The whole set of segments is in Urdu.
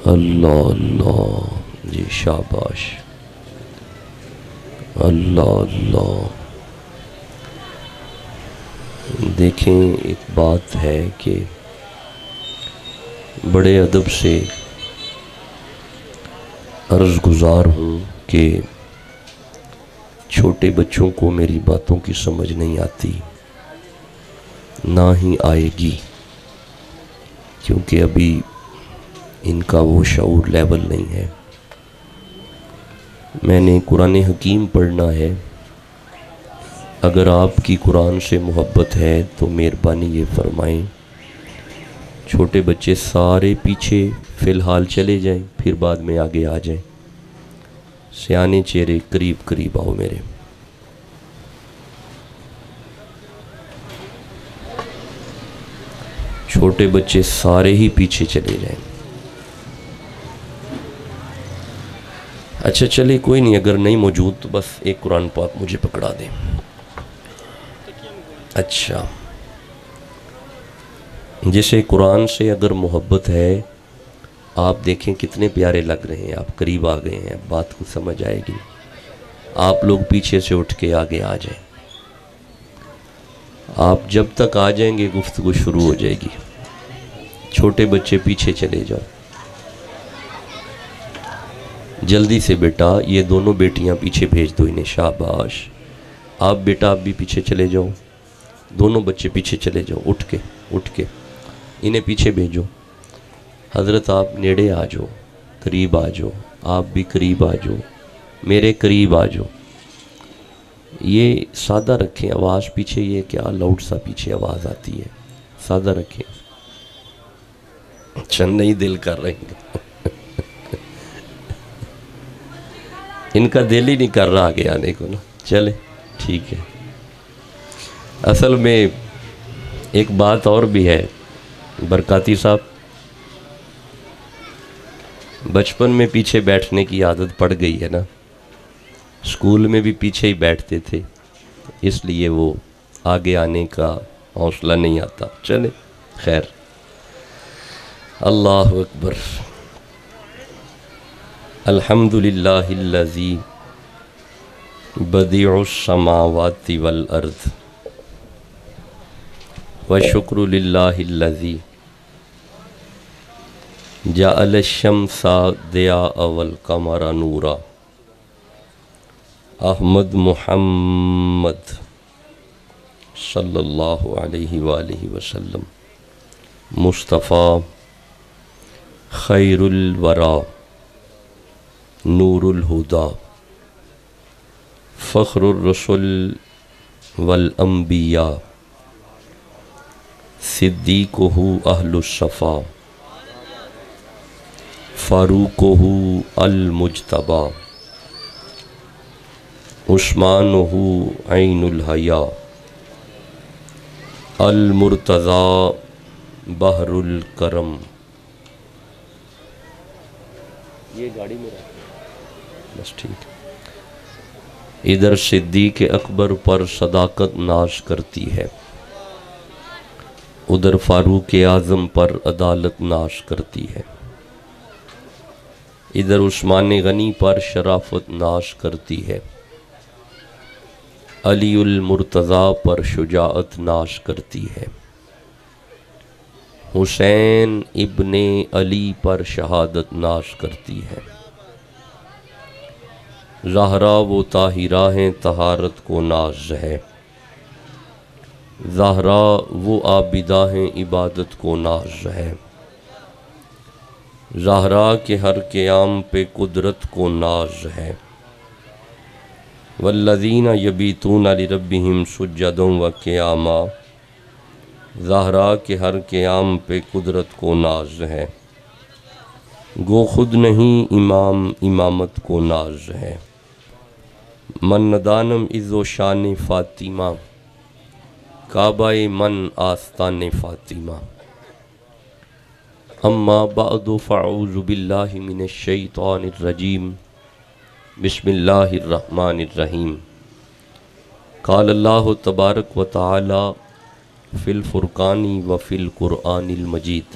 اللہ اللہ، جی شاباش، اللہ اللہ۔ دیکھیں ایک بات ہے کہ بڑے ادب سے عرض گزار ہوں کہ چھوٹے بچوں کو میری باتوں کی سمجھ نہیں آتی، نہ ہی آئے گی، کیونکہ ابھی ان کا وہ شعور لیول نہیں ہے۔ میں نے قرآن حکیم پڑھنا ہے، اگر آپ کی قرآن سے محبت ہے تو مہربانی یہ فرمائیں چھوٹے بچے سارے پیچھے فی الحال چلے جائیں، پھر بعد میں آگے آ جائیں۔ سیانے چہرے قریب قریب آؤ میرے۔ چھوٹے بچے سارے ہی پیچھے چلے جائیں۔ اچھا چلے کوئی نہیں، اگر نہیں موجود تو بس ایک قرآن پاک مجھے پکڑا دیں۔ اچھا، جیسے قرآن سے اگر محبت ہے، آپ دیکھیں کتنے پیارے لگ رہے ہیں، آپ قریب آ گئے ہیں، بات کو سمجھ آئے گی۔ آپ لوگ پیچھے سے اٹھ کے آگے آ جائیں۔ آپ جب تک آ جائیں گے گفتگو شروع ہو جائے گی۔ چھوٹے بچے پیچھے چلے جاؤ جلدی سے بیٹا، یہ دونوں بیٹیاں پیچھے بھیج دو انہیں، شاباش۔ آپ بیٹا آپ بھی پیچھے چلے جاؤ، دونوں بچے پیچھے چلے جاؤ، اٹھ کے انہیں پیچھے بھیجو۔ حضرت آپ نیڑے آ جاؤ، قریب آ جاؤ، آپ بھی قریب آ جاؤ، میرے قریب آ جاؤ۔ یہ سادہ رکھیں، آواز پیچھے یہ کیا لاؤڈ سا پیچھے آواز آتی ہے، سادہ رکھیں۔ چند نہیں دل کر رہے ہیں، ان کا دل ہی نہیں کر رہا آگے آنے کو نا۔ چلے ٹھیک ہے۔ اصل میں ایک بات اور بھی ہے برکاتی صاحب، بچپن میں پیچھے بیٹھنے کی عادت پڑ گئی ہے نا، اسکول میں بھی پیچھے ہی بیٹھتے تھے، اس لیے وہ آگے آنے کا حوصلہ نہیں آتا۔ چلے خیر، اللہ اکبر۔ الحمدللہ الذی بدیع السماوات والارض وشکر للہ الذی جعل الشمس ضیاء والقمر نورا۔ احمد محمد صلی اللہ علیہ وآلہ وسلم مصطفیٰ خیر الورا نور الہدا فخر الرسل والانبیاء صدیقہ اہل الصفا فاروقہ المجتبی عثمانہ عین الحیا المرتضی بحر الکرم۔ یہ گاڑی میں رکھ بس ٹھیک۔ ادھر صدیق اکبر پر صداقت ناز کرتی ہے، ادھر فاروق اعظم پر عدالت ناز کرتی ہے، ادھر عثمان غنی پر شرافت ناز کرتی ہے، علی المرتضی پر شجاعت ناز کرتی ہے، حسین ابن علی پر شہادت ناز کرتی ہے، زہرا و طاہرہ ہیں طہارت کو ناز ہے، زہرا وہ عابدہ ہیں عبادت کو ناز ہے، زہرا کے ہر قیام پہ قدرت کو ناز ہے، والذین یبیتون لربہم سجدا و قیاما، زہرا کے ہر قیام پہ قدرت کو ناز ہے، گو خود نہیں امام امامت کو ناز ہے، من ندانم عز و شان فاطمہ کعبہ من آستان فاطمہ۔ اما بعد فاعوذ باللہ من الشیطان الرجیم، بسم اللہ الرحمن الرحیم۔ قال اللہ تبارک و تعالی فی الفرقان و فی القرآن المجید،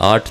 8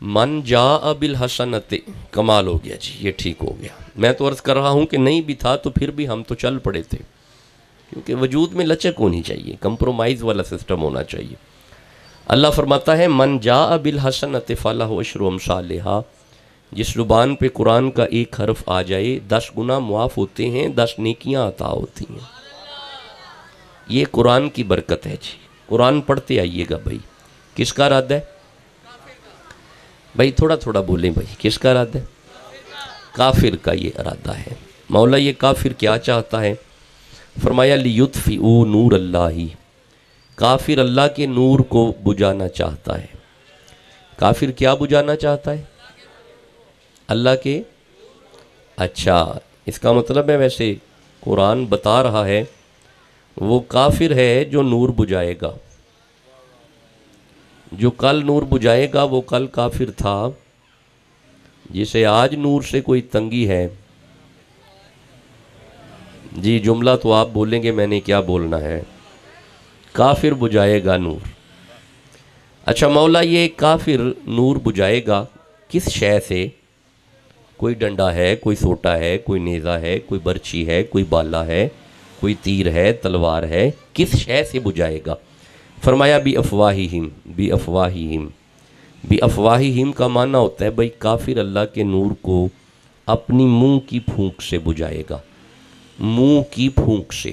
من جاء بالحسنت، کمال ہو گیا جی، یہ ٹھیک ہو گیا۔ میں تو عرض کر رہا ہوں کہ نہیں بھی تھا تو پھر بھی ہم تو چل پڑے تھے، کیونکہ وجود میں لچک ہونی چاہیے، کمپرومائز والا سسٹم ہونا چاہیے۔ اللہ فرماتا ہے من جاء بالحسنت فلہ عشر امثالہا، جس زبان پہ قرآن کا ایک حرف آ جائے 10 گناہ معاف ہوتے ہیں، 10 نیکیاں عطا ہوتی ہیں۔ یہ قرآن کی برکت ہے جی۔ قرآن پڑھتے آئیے گا بھائی۔ کس کا رد ہے بھائی؟ تھوڑا تھوڑا بولیں بھائی، کس کا ارادہ ہے؟ کافر کا یہ ارادہ ہے۔ مولا یہ کافر کیا چاہتا ہے؟ فرمایا لیطفئوا نور اللہ، کافر اللہ کے نور کو بجھانا چاہتا ہے۔ کافر کیا بجھانا چاہتا ہے؟ اللہ کے، اچھا اس کا مطلب ہے ویسے قرآن بتا رہا ہے وہ کافر ہے جو نور بجھائے گا، جو کل نور بجھائے گا وہ کل کافر تھا، جسے آج نور سے کوئی تنگی ہے۔ جی جملہ تو آپ بولیں گے، میں نے کیا بولنا ہے؟ کافر بجھائے گا نور۔ اچھا مولا یہ کافر نور بجھائے گا کس شے سے؟ کوئی ڈنڈا ہے، کوئی سوٹا ہے، کوئی نیزہ ہے، کوئی برچی ہے، کوئی بالا ہے، کوئی تیر ہے، تلوار ہے، کس شے سے بجھائے گا؟ فرمایا بی افواہہم، بی افواہہم۔ بی افواہہم کا معنی ہوتا ہے بھائی کافر اللہ کے نور کو اپنی منہ کی پھونک سے بجھائے گا، منہ کی پھونک سے۔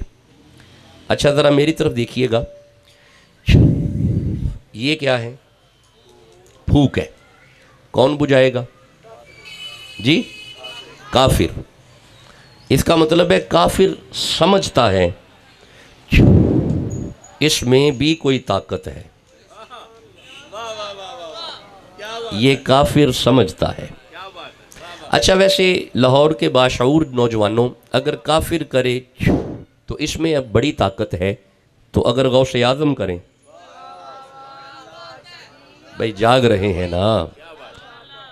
اچھا ذرا میری طرف دیکھیے گا، یہ کیا ہے؟ پھونک ہے۔ کون بجھائے گا جی؟ کافر۔ اس کا مطلب ہے کافر سمجھتا ہے اس میں بھی کوئی طاقت ہے، یہ کافر سمجھتا ہے۔ اچھا ویسے لاہور کے باشعور نوجوانوں، اگر کافر کرے تو اس میں اب بڑی طاقت ہے، تو اگر غوث اعظم کریں، بھائی جاگ رہے ہیں نا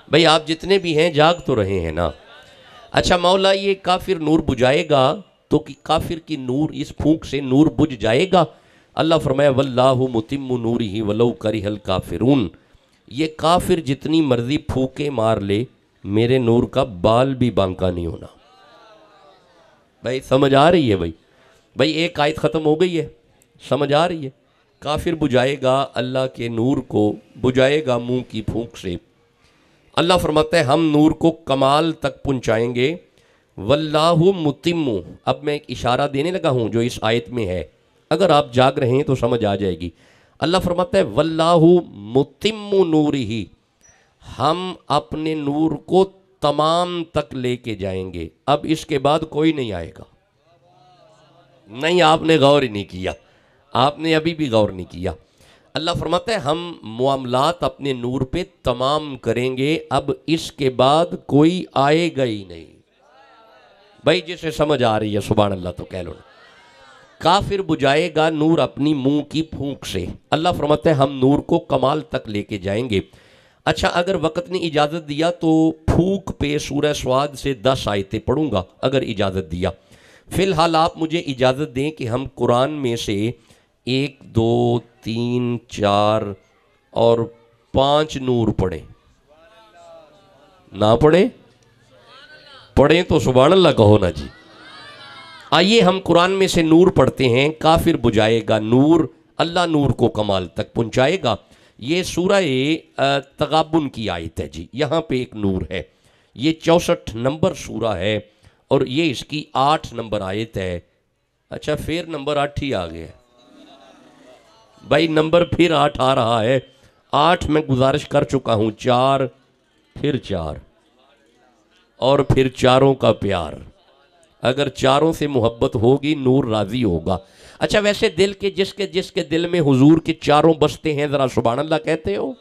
بھائی، آپ جتنے بھی ہیں جاگ تو رہے ہیں نا۔ اچھا مولا یہ کافر نور بجھائے گا تو کافر کی نور، اس پھونک سے نور بجھ جائے گا؟ اللہ فرمایا واللہ متم نورہ ولو کرہ الکافرون، یہ کافر جتنی مرضی پھونکے مار لے، میرے نور کا بال بھی بانکا نہیں ہونا۔ بھائی سمجھ آ رہی ہے بھائی؟ بھائی ایک آیت ختم ہو گئی ہے، سمجھ آ رہی ہے؟ کافر بجھائے گا اللہ کے نور کو، بجھائے گا منہ کی پھونک سے۔ اللہ فرماتا ہے ہم نور کو کمال تک پہنچائیں گے۔ واللہ متم، اب میں ایک اشارہ دینے لگا ہوں جو اس آیت میں ہے، اگر آپ جاگ رہے ہیں تو سمجھ آ جائے گی۔ اللہ فرماتا ہے واللہ متم نورہ، ہم اپنے نور کو تمام تک لے کے جائیں گے، اب اس کے بعد کوئی نہیں آئے گا۔ نہیں آپ نے غور ہی نہیں کیا، آپ نے ابھی بھی غور نہیں کیا۔ اللہ فرماتا ہے ہم معاملات اپنے نور پہ تمام کریں گے، اب اس کے بعد کوئی آئے گا ہی نہیں۔ بھائی جسے سمجھ آ رہی ہے سبحان اللہ تو کہہ لو۔ کافر بجھائے گا نور اپنی منہ کی پھونک سے، اللہ فرماتا ہے ہم نور کو کمال تک لے کے جائیں گے۔ اچھا اگر وقت نے اجازت دیا تو پھونک پہ سورہ سواد سے 10 آیتیں پڑھوں گا، اگر اجازت دیا۔ فی الحال آپ مجھے اجازت دیں کہ ہم قرآن میں سے 1 2 3 4 اور 5 نور پڑھیں۔ نہ پڑھیں؟ پڑھیں تو سبحان اللہ کہو نا جی۔ آئیے ہم قرآن میں سے نور پڑھتے ہیں۔ کافر بجھائے گا نور، اللہ نور کو کمال تک پہنچائے گا۔ یہ سورہ تغابن کی آیت ہے جی، یہاں پہ ایک نور ہے۔ یہ 64 نمبر سورہ ہے اور یہ اس کی 8 نمبر آیت ہے۔ اچھا پھر نمبر 8 ہی آ گیا بھائی، نمبر پھر 8 آ رہا ہے۔ 8 میں گزارش کر چکا ہوں، 4 پھر 4 اور پھر چاروں کا پیار، اگر چاروں سے محبت ہوگی نور راضی ہوگا۔ اچھا ویسے دل کے جس کے دل میں حضور کے چاروں بستے ہیں، ذرا سبحان اللہ کہتے ہو،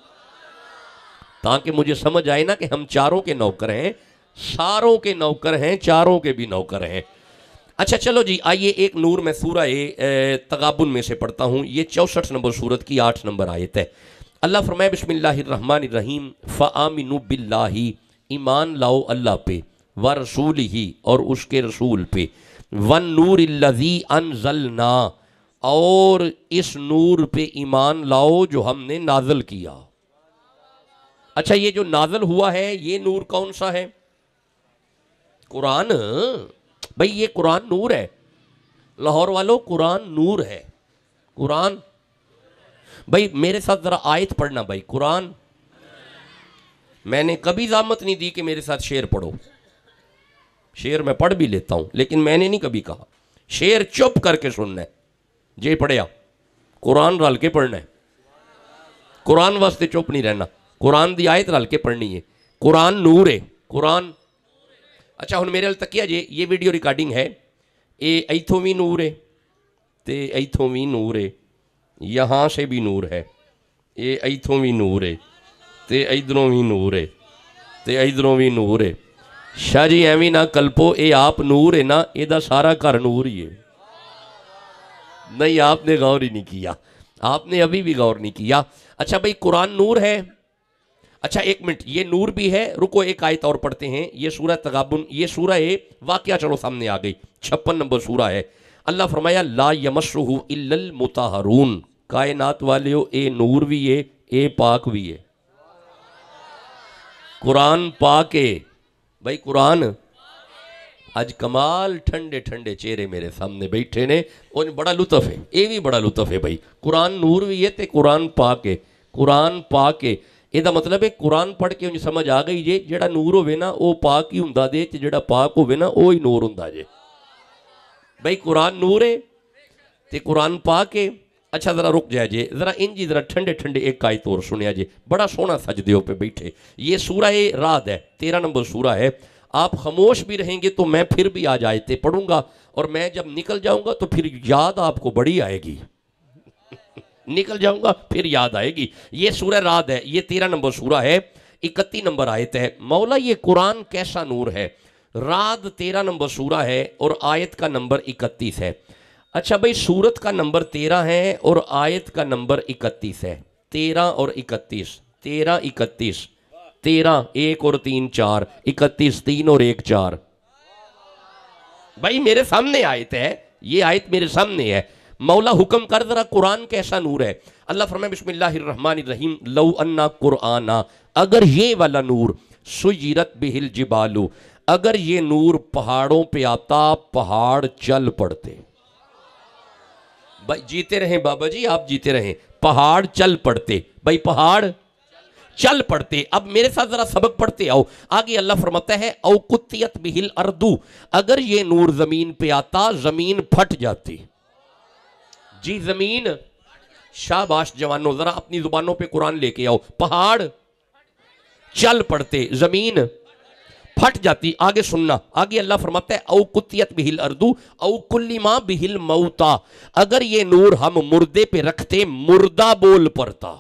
تاکہ مجھے سمجھ آئے نا کہ ہم چاروں کے نوکر ہیں، ساروں کے نوکر ہیں، چاروں کے بھی نوکر ہیں۔ اچھا چلو جی آئیے ایک نور میں سورہ تغابن میں سے پڑھتا ہوں۔ یہ 64 نمبر سورت کی 8 نمبر آیت ہے۔ اللہ فرمائے بسم اللہ الرحمن الرحیم فآمنوا باللہ، ایمان لاؤ اللہ پہ، ورسولہ اور اس کے رسول پہ، والنور الذی انزلنا اور اس نور پہ ایمان لاؤ جو ہم نے نازل کیا۔ اچھا یہ جو نازل ہوا ہے یہ نور کون سا ہے؟ قرآن. بھئی یہ قرآن نور ہے لاہور والوں، قرآن نور ہے. قرآن بھئی میرے ساتھ ذرا آیت پڑھنا بھائی. قرآن میں نے کبھی زحمت نہیں دی کہ میرے ساتھ شعر پڑھو. شعر میں پڑھ بھی لیتا ہوں لیکن میں نے نہیں کبھی کہا شعر چپ کر کے سننا ہے. جے پڑھیا قرآن رل کے پڑھنا ہے. قرآن واسطے چپ نہیں رہنا. قرآن دی آیت رل کے پڑھنی ہے. قرآن نور ہے. قرآن اچھا ہن میرے ال تکیا جے یہ ویڈیو ریکارڈنگ ہے. اے ایتھوں بھی نور ہے تے ایتھوں بھی نور ہے. یہاں سے بھی نور ہے. اے ایتھوں بھی نور ہے تے ادھروں بھی نور ہے تے ادھروں بھی نور ہے. شاہ جی ایویں نہ کلپو. اے آپ نور ہے نا اے دا سارا گھر نور ہی ہے. نہیں آپ نے غور ہی نہیں کیا. آپ نے ابھی بھی غور نہیں کیا. اچھا بھئی قرآن نور ہے. اچھا ایک منٹ یہ نور بھی ہے. رکو ایک آیت اور پڑھتے ہیں. یہ سورہ تغابن یہ سورہ واقعہ چلو سامنے آ گئی 56 نمبر سورہ ہے. اللہ فرمایا لا یمسہ الا المطہرون. کائنات والیو اے نور بھی ہے اے پاک بھی ہے. قرآن پاک ہے. بھائی قرآن اج کمال ٹھنڈے ٹھنڈے چہرے میرے سامنے بیٹھے نے. ان بڑا لطف ہے. اے بھی بڑا لطف ہے بھائی. قرآن نور بھی ہے تے قرآن پاک ہے. قرآن پاک ہے. یہ دا مطلب ہے قرآن پڑھ کے انہیں سمجھ آ گئی جے جڑا نور ہوئے نا وہ پاک ہی ہندہ دے تے جڑا پاک ہوئے نا وہ ہی نور ہندہ جے. بھائی قرآن نور ہے تے قرآن پاک ہے. اچھا ذرا رک جائے جے ذرا انجی ذرا ٹھنڈے ٹھنڈے ایک آیت اور سنیا جے. بڑا سونا سجدیوں پہ بیٹھے. یہ سورہ رعد ہے 13 نمبر سورہ ہے. آپ خاموش بھی رہیں گے تو میں پھر بھی آج آیتیں پڑھوں گا اور میں جب نکل جاؤں گا تو پھر یاد آپ کو بڑی آئے گی. نکل جاؤں گا پھر یاد آئے گی. یہ سورہ رعد ہے. یہ 13 نمبر سورہ ہے 31 نمبر آیت ہے. مولا یہ قرآن کیسا نور ہے. رعد 13 نمبر سورہ ہے اور آیت کا نمبر 31 ہے. اچھا بھئی سورت کا نمبر 13 ہے اور آیت کا نمبر 31 ہے. 13 اور 31 13 31 13 1 اور 3 4 31 3 اور 1 4. بھائی میرے سامنے آیت ہے. یہ آیت میرے سامنے ہے. مولا حکم کر ذرا قرآن کیسا نور ہے. اللہ فرمائے بسم اللہ الرحمن الرحیم لو انا قرآنا. اگر یہ والا نور سیرت بہ الجبال اگر یہ نور پہاڑوں پہ آتا پہاڑ چل پڑتے. بھائی جیتے رہیں بابا جی آپ جیتے رہیں. پہاڑ چل پڑتے. بھائی پہاڑ چل پڑتے. اب میرے ساتھ ذرا سبق پڑھتے آؤ. آگے اللہ فرماتا ہے او قطیت بہ الارض اگر یہ نور زمین پہ آتا زمین پھٹ جاتی. جی زمین. شاباش جوانوں ذرا اپنی زبانوں پہ قرآن لے کے آؤ. پہاڑ چل پڑتے زمین پھٹ جاتی. آگے سننا. آگے اللہ فرماتا ہے او قطیت بہ الارض او کلما بہ الموتا اگر یہ نور ہم مردے پہ رکھتے مردہ بول پڑتا.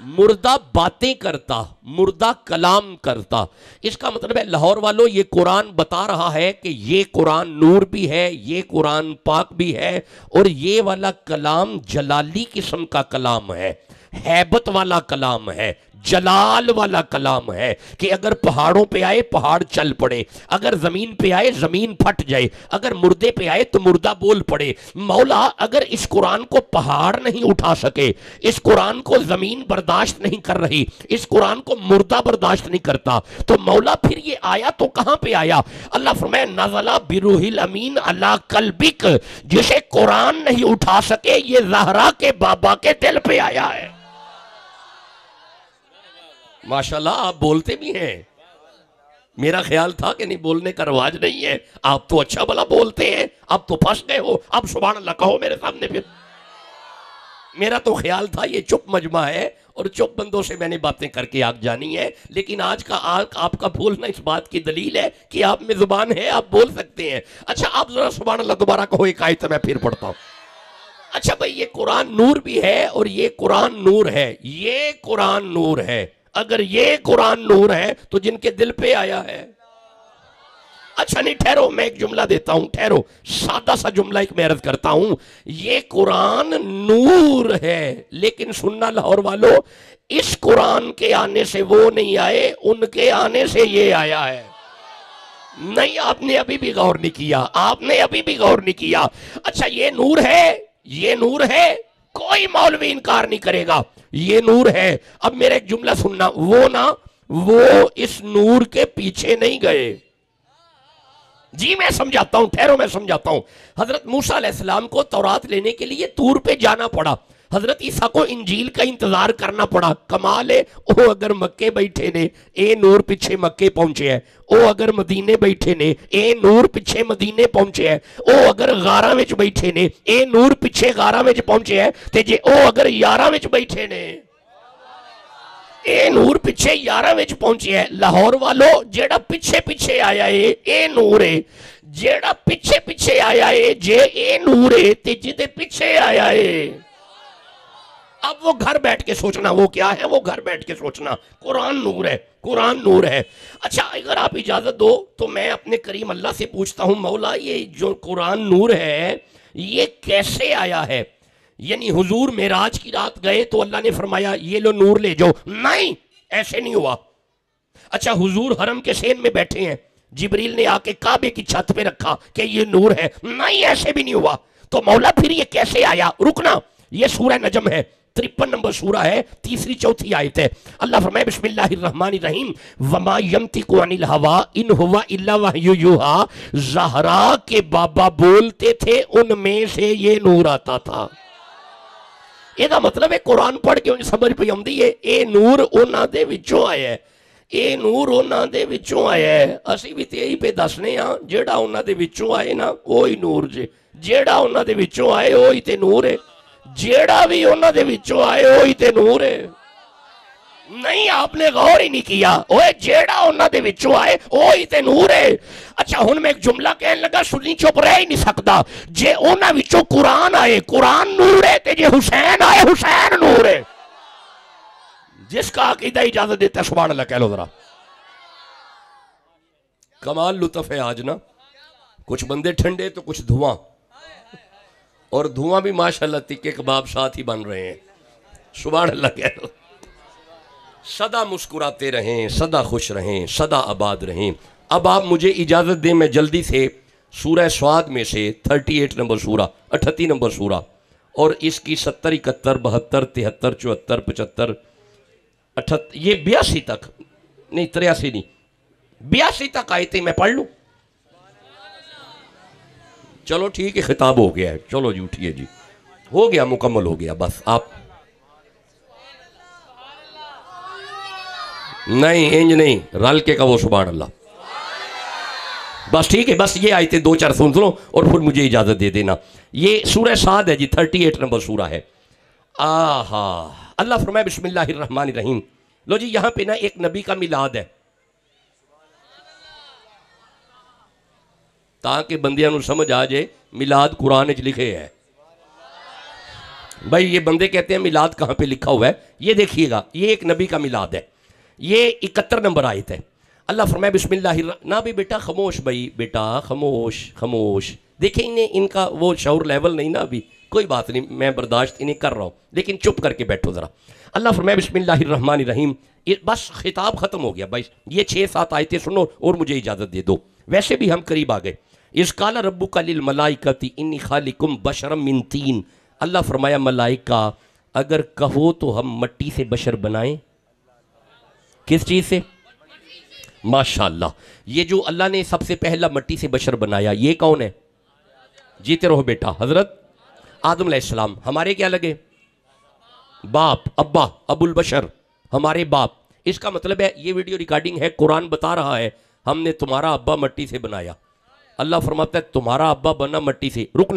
مردہ باتیں کرتا مردہ کلام کرتا. اس کا مطلب ہے لاہور والوں یہ قرآن بتا رہا ہے کہ یہ قرآن نور بھی ہے یہ قرآن پاک بھی ہے اور یہ والا کلام جلالی قسم کا کلام ہے. ہیبت والا کلام ہے. جلال والا کلام ہے کہ اگر پہاڑوں پہ آئے پہاڑ چل پڑے. اگر زمین پہ آئے زمین پھٹ جائے. اگر مردے پہ آئے تو مردہ بول پڑے. مولا اگر اس قرآن کو پہاڑ نہیں اٹھا سکے اس قرآن کو زمین برداشت نہیں کر رہی اس قرآن کو مردہ برداشت نہیں کرتا تو مولا پھر یہ آیا تو کہاں پہ آیا. اللہ فرمائے نزل بروح الامین علی قلبک جسے قرآن نہیں اٹھا سکے یہ زہرا کے بابا کے دل پہ آیا ہے. ماشاءاللہ آپ بولتے بھی ہیں. میرا خیال تھا کہ نہیں بولنے کا رواج نہیں ہے. آپ تو اچھا بلا بولتے ہیں. آپ تو پھنس گئے ہو. اب سبحان اللہ کہو میرے سامنے پھر. میرا تو خیال تھا یہ چپ مجمع ہے اور چپ بندوں سے میں نے باتیں کر کے آگ جانی ہے لیکن آج کا آپ کا بولنا اس بات کی دلیل ہے کہ آپ میں زبان ہے آپ بول سکتے ہیں. اچھا آپ ذرا سبحان اللہ دوبارہ کہو ایک آیت میں پھر پڑھتا ہوں. اچھا بھئی یہ قرآن نور بھی ہے اور یہ قرآن نور ہے. یہ قرآن نور ہے. اگر یہ قرآن نور ہے تو جن کے دل پہ آیا ہے. اچھا نہیں ٹھہرو میں ایک جملہ دیتا ہوں. ٹھہرو سادہ سا جملہ ایک میں عرض کرتا ہوں. یہ قرآن نور ہے لیکن سننا لاہور والو اس قرآن کے آنے سے وہ نہیں آئے ان کے آنے سے یہ آیا ہے. نہیں آپ نے ابھی بھی غور نہیں کیا. آپ نے ابھی بھی غور نہیں کیا. اچھا یہ نور ہے یہ نور ہے کوئی مولوی انکار نہیں کرے گا. یہ نور ہے. اب میرا ایک جملہ سننا, وہ اس نور کے پیچھے نہیں گئے. جی میں سمجھاتا ہوں, ٹھہرو میں سمجھاتا ہوں. حضرت موسیٰ علیہ السلام کو تورات لینے کے لیے طور پہ جانا پڑا. حضرت عیسیٰ کو انجیل کا انتظار کرنا پڑا. کمال ہے, او اگر مکے بیٹھے نے اے نور پیچھے مکے پہنچے ہے, او اگر مدینے بیٹھے نے اے نور پیچھے مدینے پہنچے ہے, او اگر غاراں وچ بیٹھے نے اے نور پیچھے غاراں وچ پہنچے ہے, تے جے او اگر یاراں وچ بیٹھے نے اے نور پیچھے یاراں وچ پہنچے ہے. لاہور والو جیڑا پیچھے پیچھے آیا ہے اے نور ہے, جیڑا پیچھے پیچھے آیا ہے جے اے نور ہے, تے جدے پیچھے آیا ہے. اب وہ گھر بیٹھ کے سوچنا وہ کیا ہے, وہ گھر بیٹھ کے سوچنا. قرآن نور ہے, قرآن نور ہے. اچھا اگر آپ اجازت دو تو میں اپنے کریم اللہ سے پوچھتا ہوں, مولا یہ جو قرآن نور ہے یہ کیسے آیا ہے؟ یعنی حضور معراج کی رات گئے تو اللہ نے فرمایا یہ لو نور لے جاؤ؟ نہیں, ایسے نہیں ہوا. اچھا حضور حرم کے سین میں بیٹھے ہیں, جبریل نے آ کے کعبے کی چھت پہ رکھا کہ یہ نور ہے؟ نہیں, ایسے بھی نہیں ہوا. تو مولا پھر یہ کیسے آیا؟ رکنا, یہ سورہ نجم ہے, 53 نمبر سورہ ہے, تیسری چوتھی آیت ہے. اللہ فرمائے بسم اللہ الرحمن الرحیم وما ینطق عن الہوا ان ہوا الا وحی یوحی. زہرا کے بابا بولتے تھے, ان میں سے یہ نور آتا تھا. یہ مطلب ہے قرآن پڑھ کے انہیں سمجھ پہ آمدی ہے اے نور انہاں دے وچوں آیا ہے, اے نور انہاں دے وچوں آیا ہے. اسی بھی تیہی پہ دسنے ہاں, جیڑا انہاں دے وچوں آئے نا وہی نور جے, جیڑا انہاں دے وچوں آئے وہی تے نور ہے, جیڑا بھی انہاں دے وچوں آئے وہی تے نور ہے. نہیں, آپ نے غور ہی نہیں کیا. اوے جیڑا انہاں دے وچوں آئے وہی تے نور ہے. اچھا ہن میں ایک جملہ کہنے لگا, سنی چپ رہ ہی نہیں سکتا. جے انہاں وچوں قرآن آئے قرآن نور ہے, تے جے حسین آئے حسین نور ہے. جس کا عقیدہ اجازت دیتا ہے سبحان اللہ کہہ لو ذرا. کمال لطف ہے آج نا, کچھ بندے ٹھنڈے تو کچھ دھواں, اور دھواں بھی ماشاءاللہ تکے کباب ساتھ ہی بن رہے ہیں. سبحان اللہ کہہ لو. سدا مسکراتے رہیں, سدا خوش رہیں, سدا آباد رہیں. اب آپ مجھے اجازت دیں میں جلدی سے سورہ سعد میں سے 38 نمبر سورہ, 38 نمبر سورہ, اور اس کی 70, 71, 72, 73, 74, 75, 78, یہ 82 تک نہیں, 83 نہیں, 82 تک آیتیں میں پڑھ لوں. چلو ٹھیک ہے, خطاب ہو گیا ہے, چلو جی اٹھیے جی, ہو گیا, مکمل ہو گیا. بس آپ نہیں, انج نہیں, رل کے کہو سبحان اللہ. بس ٹھیک ہے, بس یہ آیتیں 2-4 سن لو اور پھر مجھے اجازت دے دینا. یہ سورہ سعد ہے جی, 38 نمبر سورہ ہے. آہا, اللہ فرمائے بسم اللہ الرحمن الرحیم. لو جی یہاں پہ نا ایک نبی کا میلاد ہے, تاکہ بندیاں نو سمجھ آ جائے میلاد قرآن وچ لکھے ہے. بھائی یہ بندے کہتے ہیں میلاد کہاں پہ لکھا ہوا ہے, یہ دیکھیے گا, یہ ایک نبی کا میلاد ہے. یہ 71 نمبر آیت ہے. اللہ فرمائے بسم اللہ نہ بھی بیٹا خاموش, بھائی بیٹا خاموش خاموش. دیکھیں انہیں ان کا وہ شعور لیول نہیں نا ابھی, کوئی بات نہیں, میں برداشت انہیں کر رہا ہوں, لیکن چپ کر کے بیٹھو ذرا. اللہ فرمائے بسم اللہ الرحمن الرحیم. بس خطاب ختم ہو گیا بھائی, یہ 6-7 آیتیں سنو اور مجھے اجازت دے دو. ویسے بھی ہم قریب آ گئے. اذ قال ربک للملائکۃ انی خالق بشرا من طین. اللہ فرمایا ملائکہ اگر کہو تو ہم مٹی سے بشر بنائیں. کس چیز سے؟ ماشاءاللہ. یہ جو اللہ نے سب سے پہلا مٹی سے بشر بنایا یہ کون ہے؟ جیتے رہو بیٹا, حضرت آدم علیہ السلام. ہمارے کیا لگے؟ باپ, ابا, ابو البشر, ہمارے باپ. اس کا مطلب ہے یہ ویڈیو ریکارڈنگ ہے, قرآن بتا رہا ہے ہم نے تمہارا ابا مٹی سے بنایا. اللہ فرماتا ہے تمہارا ابا بنا مٹی سے. رک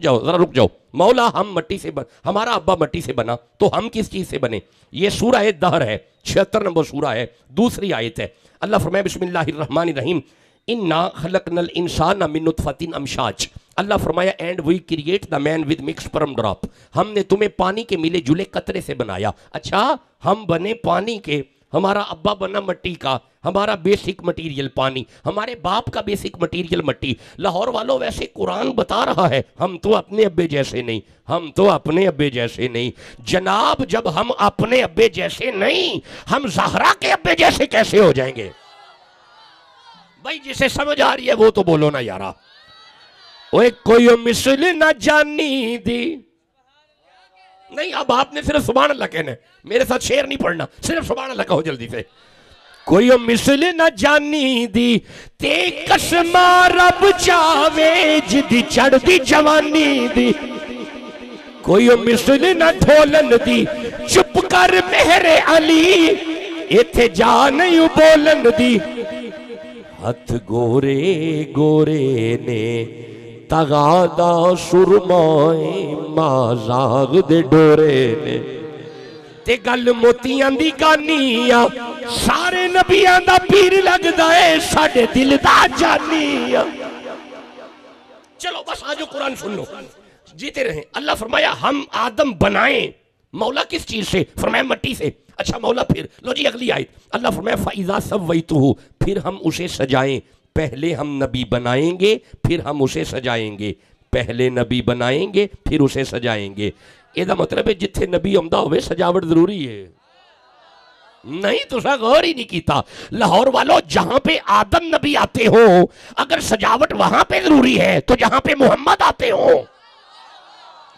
جاؤ ذرا رک جاؤ. مولا ہم مٹی سے ہمارا ابا مٹی سے بنا تو ہم کس چیز سے بنے؟ یہ سورہ دہر ہے, 76 نمبر سورہ ہے, دوسری آیت ہے. اللہ فرمائے بسم اللہ الرحمن الرحیم انا خلقنا الانسان من نطفۃ امشاج. اللہ فرمایا and we create the man with mix sperm drop. ہم نے تمہیں پانی کے ملے جلے قطرے سے بنایا. اچھا ہم بنے پانی کے, ہمارا ابا بنا مٹی کا, ہمارا بیسک مٹیریل پانی, ہمارے باپ کا بیسک مٹیریل مٹی. لاہور والوں ویسے قرآن بتا رہا ہے ہم تو اپنے ابے جیسے نہیں, ہم تو اپنے ابے جیسے نہیں. جناب جب ہم اپنے ابے جیسے نہیں, ہم زہرا کے ابے جیسے کیسے ہو جائیں گے؟ بھائی جسے سمجھ آ رہی ہے وہ تو بولو نا یارا. اوے کوئی مثل نہ جانی دی نہیں اب آپ نے صرف سبحان اللہ کہنا ہے، میرے ساتھ شعر نہیں پڑھنا، صرف سبحان اللہ کہو جلدی سے. کوئی مثل نہ جانی دی تے قسمہ رب چاوے جدی چڑھ دی جوانی دی، کوئی مثل نہ ڈھولن دی چپ کر مہر علی ایتھے جا نہیں بولن دی. ہتھ گورے گورے نے تغادا سرمائے مازاغ دے ڈورے نے، تے گل موتیاں دی گانیاں سارے نبیاں دا پیر لگدا ہے ساڈے دل دا جانیاں. چلو بس آجو قرآن سن لو جیتے رہیں. اللہ فرمایا ہم آدم بنائیں، مولا کس چیز سے؟ فرمایا مٹی سے. اچھا مولا پھر لو جی اگلی آیت. اللہ فرمایا فَإِذَا سَوَّيْتُهُ، پھر ہم اسے سجائیں. پہلے ہم نبی بنائیں گے پھر ہم اسے سجائیں گے. پہلے نبی بنائیں گے پھر اسے سجائیں گے. یہ دا مطلب ہے جتھے نبی عمدہ ہوئے سجاوٹ ضروری ہے. نہیں تو سا غور ہی نہیں کیتا. لاہور والوں جہاں پہ آدم نبی آتے ہو اگر سجاوٹ وہاں پہ ضروری ہے تو جہاں پہ محمد آتے ہو.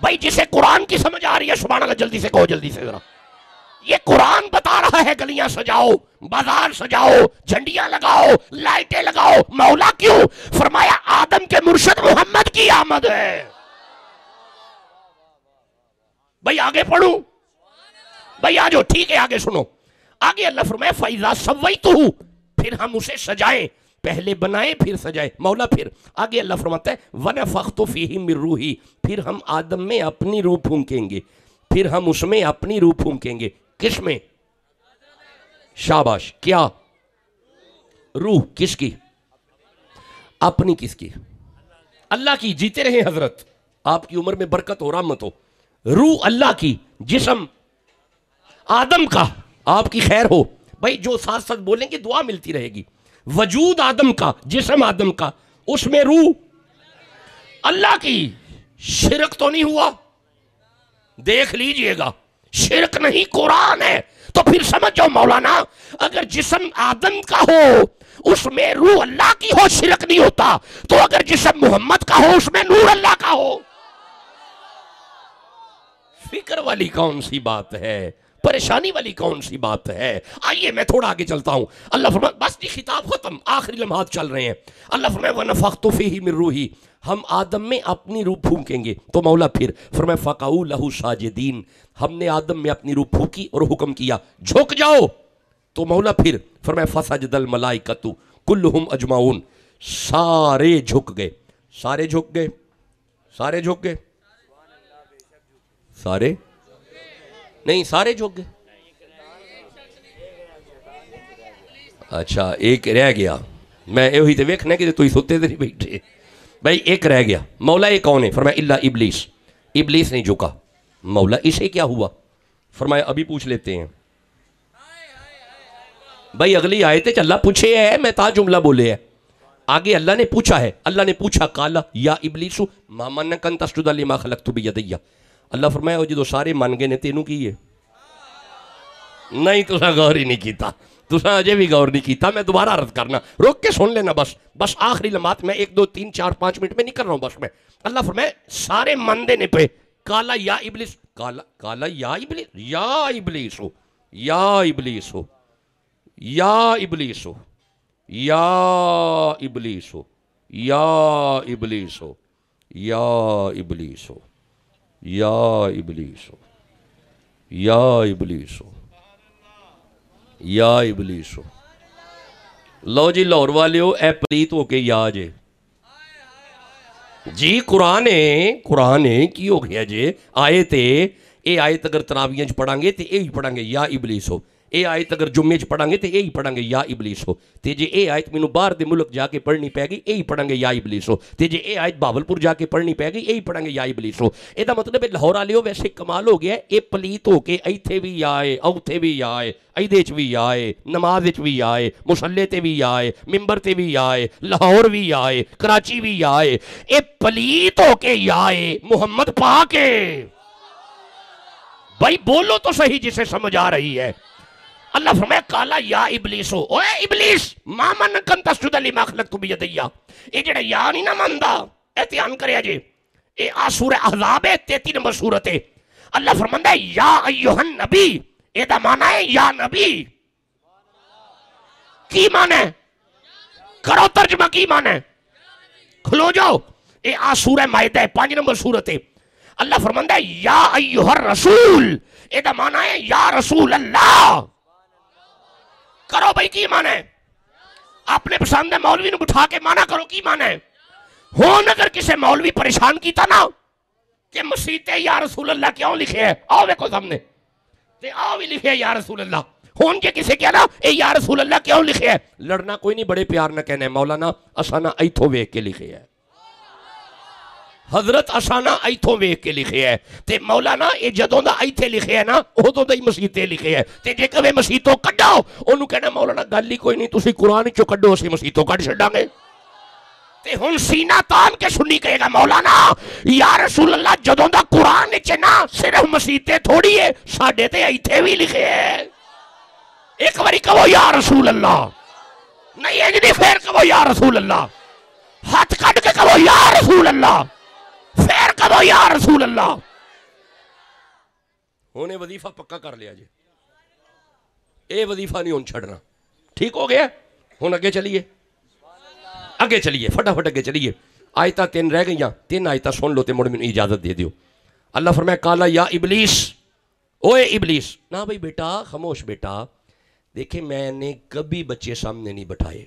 بھائی جسے قرآن کی سمجھ آ رہی ہے سبحان اللہ جلدی سے کہو جلدی سے ذرا. یہ قرآن بتا رہا ہے گلیاں سجاؤ، بازار سجاؤ، جھنڈیاں لگاؤ، لائٹیں لگاؤ. مولا کیوں؟ فرمایا آدم کے مرشد محمد کی آمد ہے. بھائی آگے پڑھوں؟ بھائی آجو ٹھیک ہے آگے سنو. آگے اللہ فرمایا فَإِذَا سَوَّيْتُهُ، پھر ہم اسے سجائیں. پہلے بنائیں پھر سجائیں. مولا پھر آگے اللہ فرماتا ہے وَنَفَخْتُ فِيهِ مِن رُوحِي، پھر ہم آدم میں اپنی روح پھونکیں گے. پھر ہم اس میں اپنی روح پھونکیں گے. کس میں؟ شاباش. کیا روح کس کی؟ اپنی. کس کی؟ اللہ کی. جیتے رہیں حضرت، آپ کی عمر میں برکت ہو رحمت ہو. روح اللہ کی، جسم آدم کا، آپ کی خیر ہو. بھائی جو ساتھ ساتھ بولیں گے دعا ملتی رہے گی. وجود آدم کا، جسم آدم کا، اس میں روح اللہ کی. شرک تو نہیں ہوا؟ دیکھ لیجئے گا شرک نہیں قرآن ہے. تو پھر سمجھ جاؤ مولانا اگر جسم آدم کا ہو اس میں روح اللہ کی ہو شرک نہیں ہوتا، تو اگر جسم محمد کا ہو اس میں نور اللہ کا ہو. فکر والی کون سی بات ہے؟ پریشانی والی کون سی بات ہے؟ آئیے میں تھوڑا آگے چلتا ہوں. اللہ فرمایا بس جی خطاب ختم، آخری لمحات چل رہے ہیں. اللہ فرمایا وَنَفَخْتُ فِيهِ مِن رُوحِي، ہم آدم میں اپنی روح پھونکیں گے. تو مولا پھر فرمایا فَقَعُوا لَهُ سَاجِدِينَ، ہم نے آدم میں اپنی روح پھونکی اور حکم کیا جھک جاؤ. تو مولا پھر فرمایا فَسَجَدَ الْمَلَائِكَةُ كُلُّهُمْ أَجْمَعُونَ، سارے جھک گئے. سارے جھک گئے. سارے جھک گئے. سارے نہیں، سارے جھک گئے. اچھا ایک رہ گیا. میں یہی تے ویکھنا کہ تو سوتے تے نہیں بیٹھے. بھائی ایک رہ گیا. مولا یہ کون ہے؟ فرمایا الا ابلیس. ابلیس نہیں جھکا. مولا اسے کیا ہوا؟ فرمایا ابھی پوچھ لیتے ہیں. بھائی اگلی آیت ہے اللہ پوچھے ہے، میں تا جملہ بولے ہے. آگے اللہ نے پوچھا ہے. اللہ نے پوچھا قال یا ابلیس ما منک ان تسجد لما خلقت بیدی. اللہ فرمایا وہ جدو سارے من گئے نے تینوں کی ہے. نہیں تسا غور ہی نہیں کیتا، تسا اجے بھی غور نہیں کیتا. میں دوبارہ عرض کرنا، روک کے سن لینا بس آخری لمحات میں 1 2 3 4 5 منٹ میں نہیں کر رہا ہوں بس میں. اللہ فرمایا سارے من دے نے پہ کالا یا ابلیس. کالا یا ابلیس، یا ابلیس ہو، یا ابلیس ہو، یا ابلیس ہو، یا ابلیس ہو، یا ابلیس ہو، یا ابلیس ہو، یا ابلیس ہو، یا ابلیس ہو، یا ابلیس ہو. لو جی لاہور والیو اے پلیت ہو کے یا جے جی قرآن ہے کی ہو گیا جے. آیت اے آیت اگر تراویاں پڑھیں گے تو یہی پڑھیں گے یا ابلیس ہو. اے آیت اگر جمعے پڑھیں گے تو یہی پڑھیں گے یا ابلیس ہو. تے جے اے آیت مینوں باہر دے ملک جا کے پڑھنی پے گی یہی پڑھیں گے یا ابلیس ہو. تے جے اے آیت باولپور جا کے پڑھنی پے گی یہی پڑھیں گے یا ابلیس ہو. یہ مطلب ہے لاہور والیو ویسے کمال ہو گیا اے پلیت ہو کے ایتھے بھی آئے، اوتھے بھی آئے، ایدے چ بھی آئے، نماز چ بھی آئے، مصلے تے بھی آئے، ممبر تے بھی آئے، لاہور بھی آئے، کراچی بھی آئے. اے پلیت ہو کے آئے محمد پاک ہے. بھائی بولو تو صحیح جسے سمجھ آ رہی ہے. اللہ فرمایا کالا یا ابلیسو، اوے ابلیس ما منکن تسجد لما خلقت بیدی. اے جڑا یا نہیں نہ مندا اے دھیان کریا جے. اے سورہ احزاب ہے 33 نمبر سورت ہے. اللہ فرماندا ہے یا ایھا النبی، اے دا معنی ہے یا نبی. کی معنی ہے؟ کرو ترجمہ، کی معنی ہے؟ کھلو جاؤ. اے آ سورہ مائدہ ہے، 5 نمبر سورت ہے. اللہ فرماندا ہے یا ایھا الرسول، اے دا معنی ہے یا رسول اللہ. کرو بھائی کی معنی ہے؟ اپنے پسند ہے مولوی نے بٹھا کے معنی کرو کی معنی ہے. ہون اگر کسے مولوی پریشان کیتا نا کہ مسیحتے یا رسول اللہ کیوں لکھے ہے، آؤ ویکھو سامنے تے آؤ بھی لکھے ہے یا رسول اللہ. ہون کے کسے کیا نا اے یا رسول اللہ کیوں لکھے ہے، لڑنا کوئی نہیں، بڑے پیار نہ کہنے مولانا اسانا ایتھو ویکھ کے لکھے ہے، حضرت اسانا ایتھوں ویکھ کے لکھے ہے. تے مولانا اے جدوں دا ایتھے لکھے ہے نا ادوں دا ہی مسیحتے لکھے ہے. تے جے کبھی مسیحتوں کڈاؤ اونوں کہنا مولانا گل ہی کوئی نہیں، تسی قرآن چوں کڈو اسی مسیحتوں کڈ چھڈاں گے. تے ہن سینہ تان کے سنی کہے گا مولانا یا رسول اللہ جدوں دا قرآن وچ نا صرف مسیحتے تھوڑی ہے، ساڈے تے ایتھے بھی لکھے ہے. ایک باری کہو یا رسول اللہ، نہیں ہے جی پھر کہو یا رسول اللہ، ہاتھ کڈ کے کہو یا رسول اللہ، پھر کہو یا رسول اللہ. ہونے وظیفہ پکا کر لیا جی، اے وظیفہ نہیں ہون چھڑنا. ٹھیک ہو گیا؟ ہن اگے چلیے، اگے چلیے، فٹافٹ اگے چلیے. آیتاں 3 رہ گئیاں، 3 آیتاں سن لو تے مڑ میں اجازت دے دیو. اللہ فرمایا کالا یا ابلیس، اوے ابلیس. نہ بھئی بیٹا خاموش بیٹا، دیکھیں میں نے کبھی بچے سامنے نہیں بٹھائے،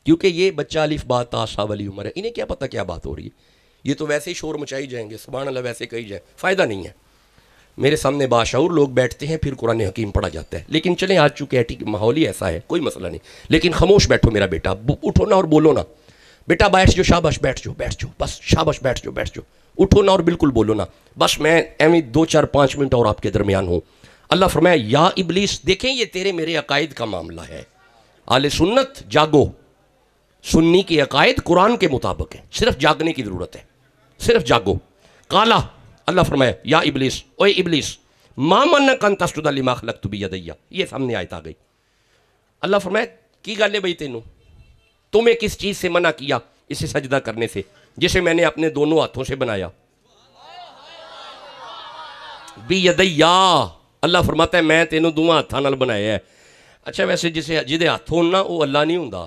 کیونکہ یہ بچہ الف با تا سا والی عمر ہے، انہیں کیا پتہ کیا بات ہو رہی ہے. یہ تو ویسے ہی شور مچائی جائیں گے، سبحان اللہ ویسے کہی جائیں، فائدہ نہیں ہے. میرے سامنے باشعور لوگ بیٹھتے ہیں پھر قرآن حکیم پڑھا جاتا ہے. لیکن چلیں آج چونکہ ایٹی ماحول ہی ایسا ہے کوئی مسئلہ نہیں، لیکن خاموش بیٹھو میرا بیٹا، اٹھو نہ اور بولو نہ. بیٹا بیٹھ جو، شاباش بیٹھ جو، بیٹھ جو بس، شاباش بیٹھ جو، بیٹھ جو، اٹھو نہ اور بالکل بولو نہ. بس میں ایویں 2 4 5 منٹ اور آپ کے درمیان ہوں. اللہ فرمایا یا ابلیس. دیکھیں یہ تیرے میرے عقائد کا معاملہ ہے. اہل سنت جاگو، سنی کی عقائد قرآن کے مطابق ہے، صرف جاگنے کی ضرورت ہے، صرف جاگو. کالا اللہ فرمایا یا ابلیس، اوے ابلیس ما منعک ان تسجد لما خلقت بیدی. یہ سامنے آیت آ گئی. اللہ فرمایا کی گل ہے بھائی تمہیں کس چیز سے منع کیا اسے سجدہ کرنے سے جسے میں نے اپنے دونوں ہاتھوں سے بنایا. بیدی، اللہ فرماتا ہے میں تینوں دونوں ہاتھاں نال بنایا ہے. اچھا ویسے جدے ہاتھ ہون نا وہ اللہ نہیں ہوندا.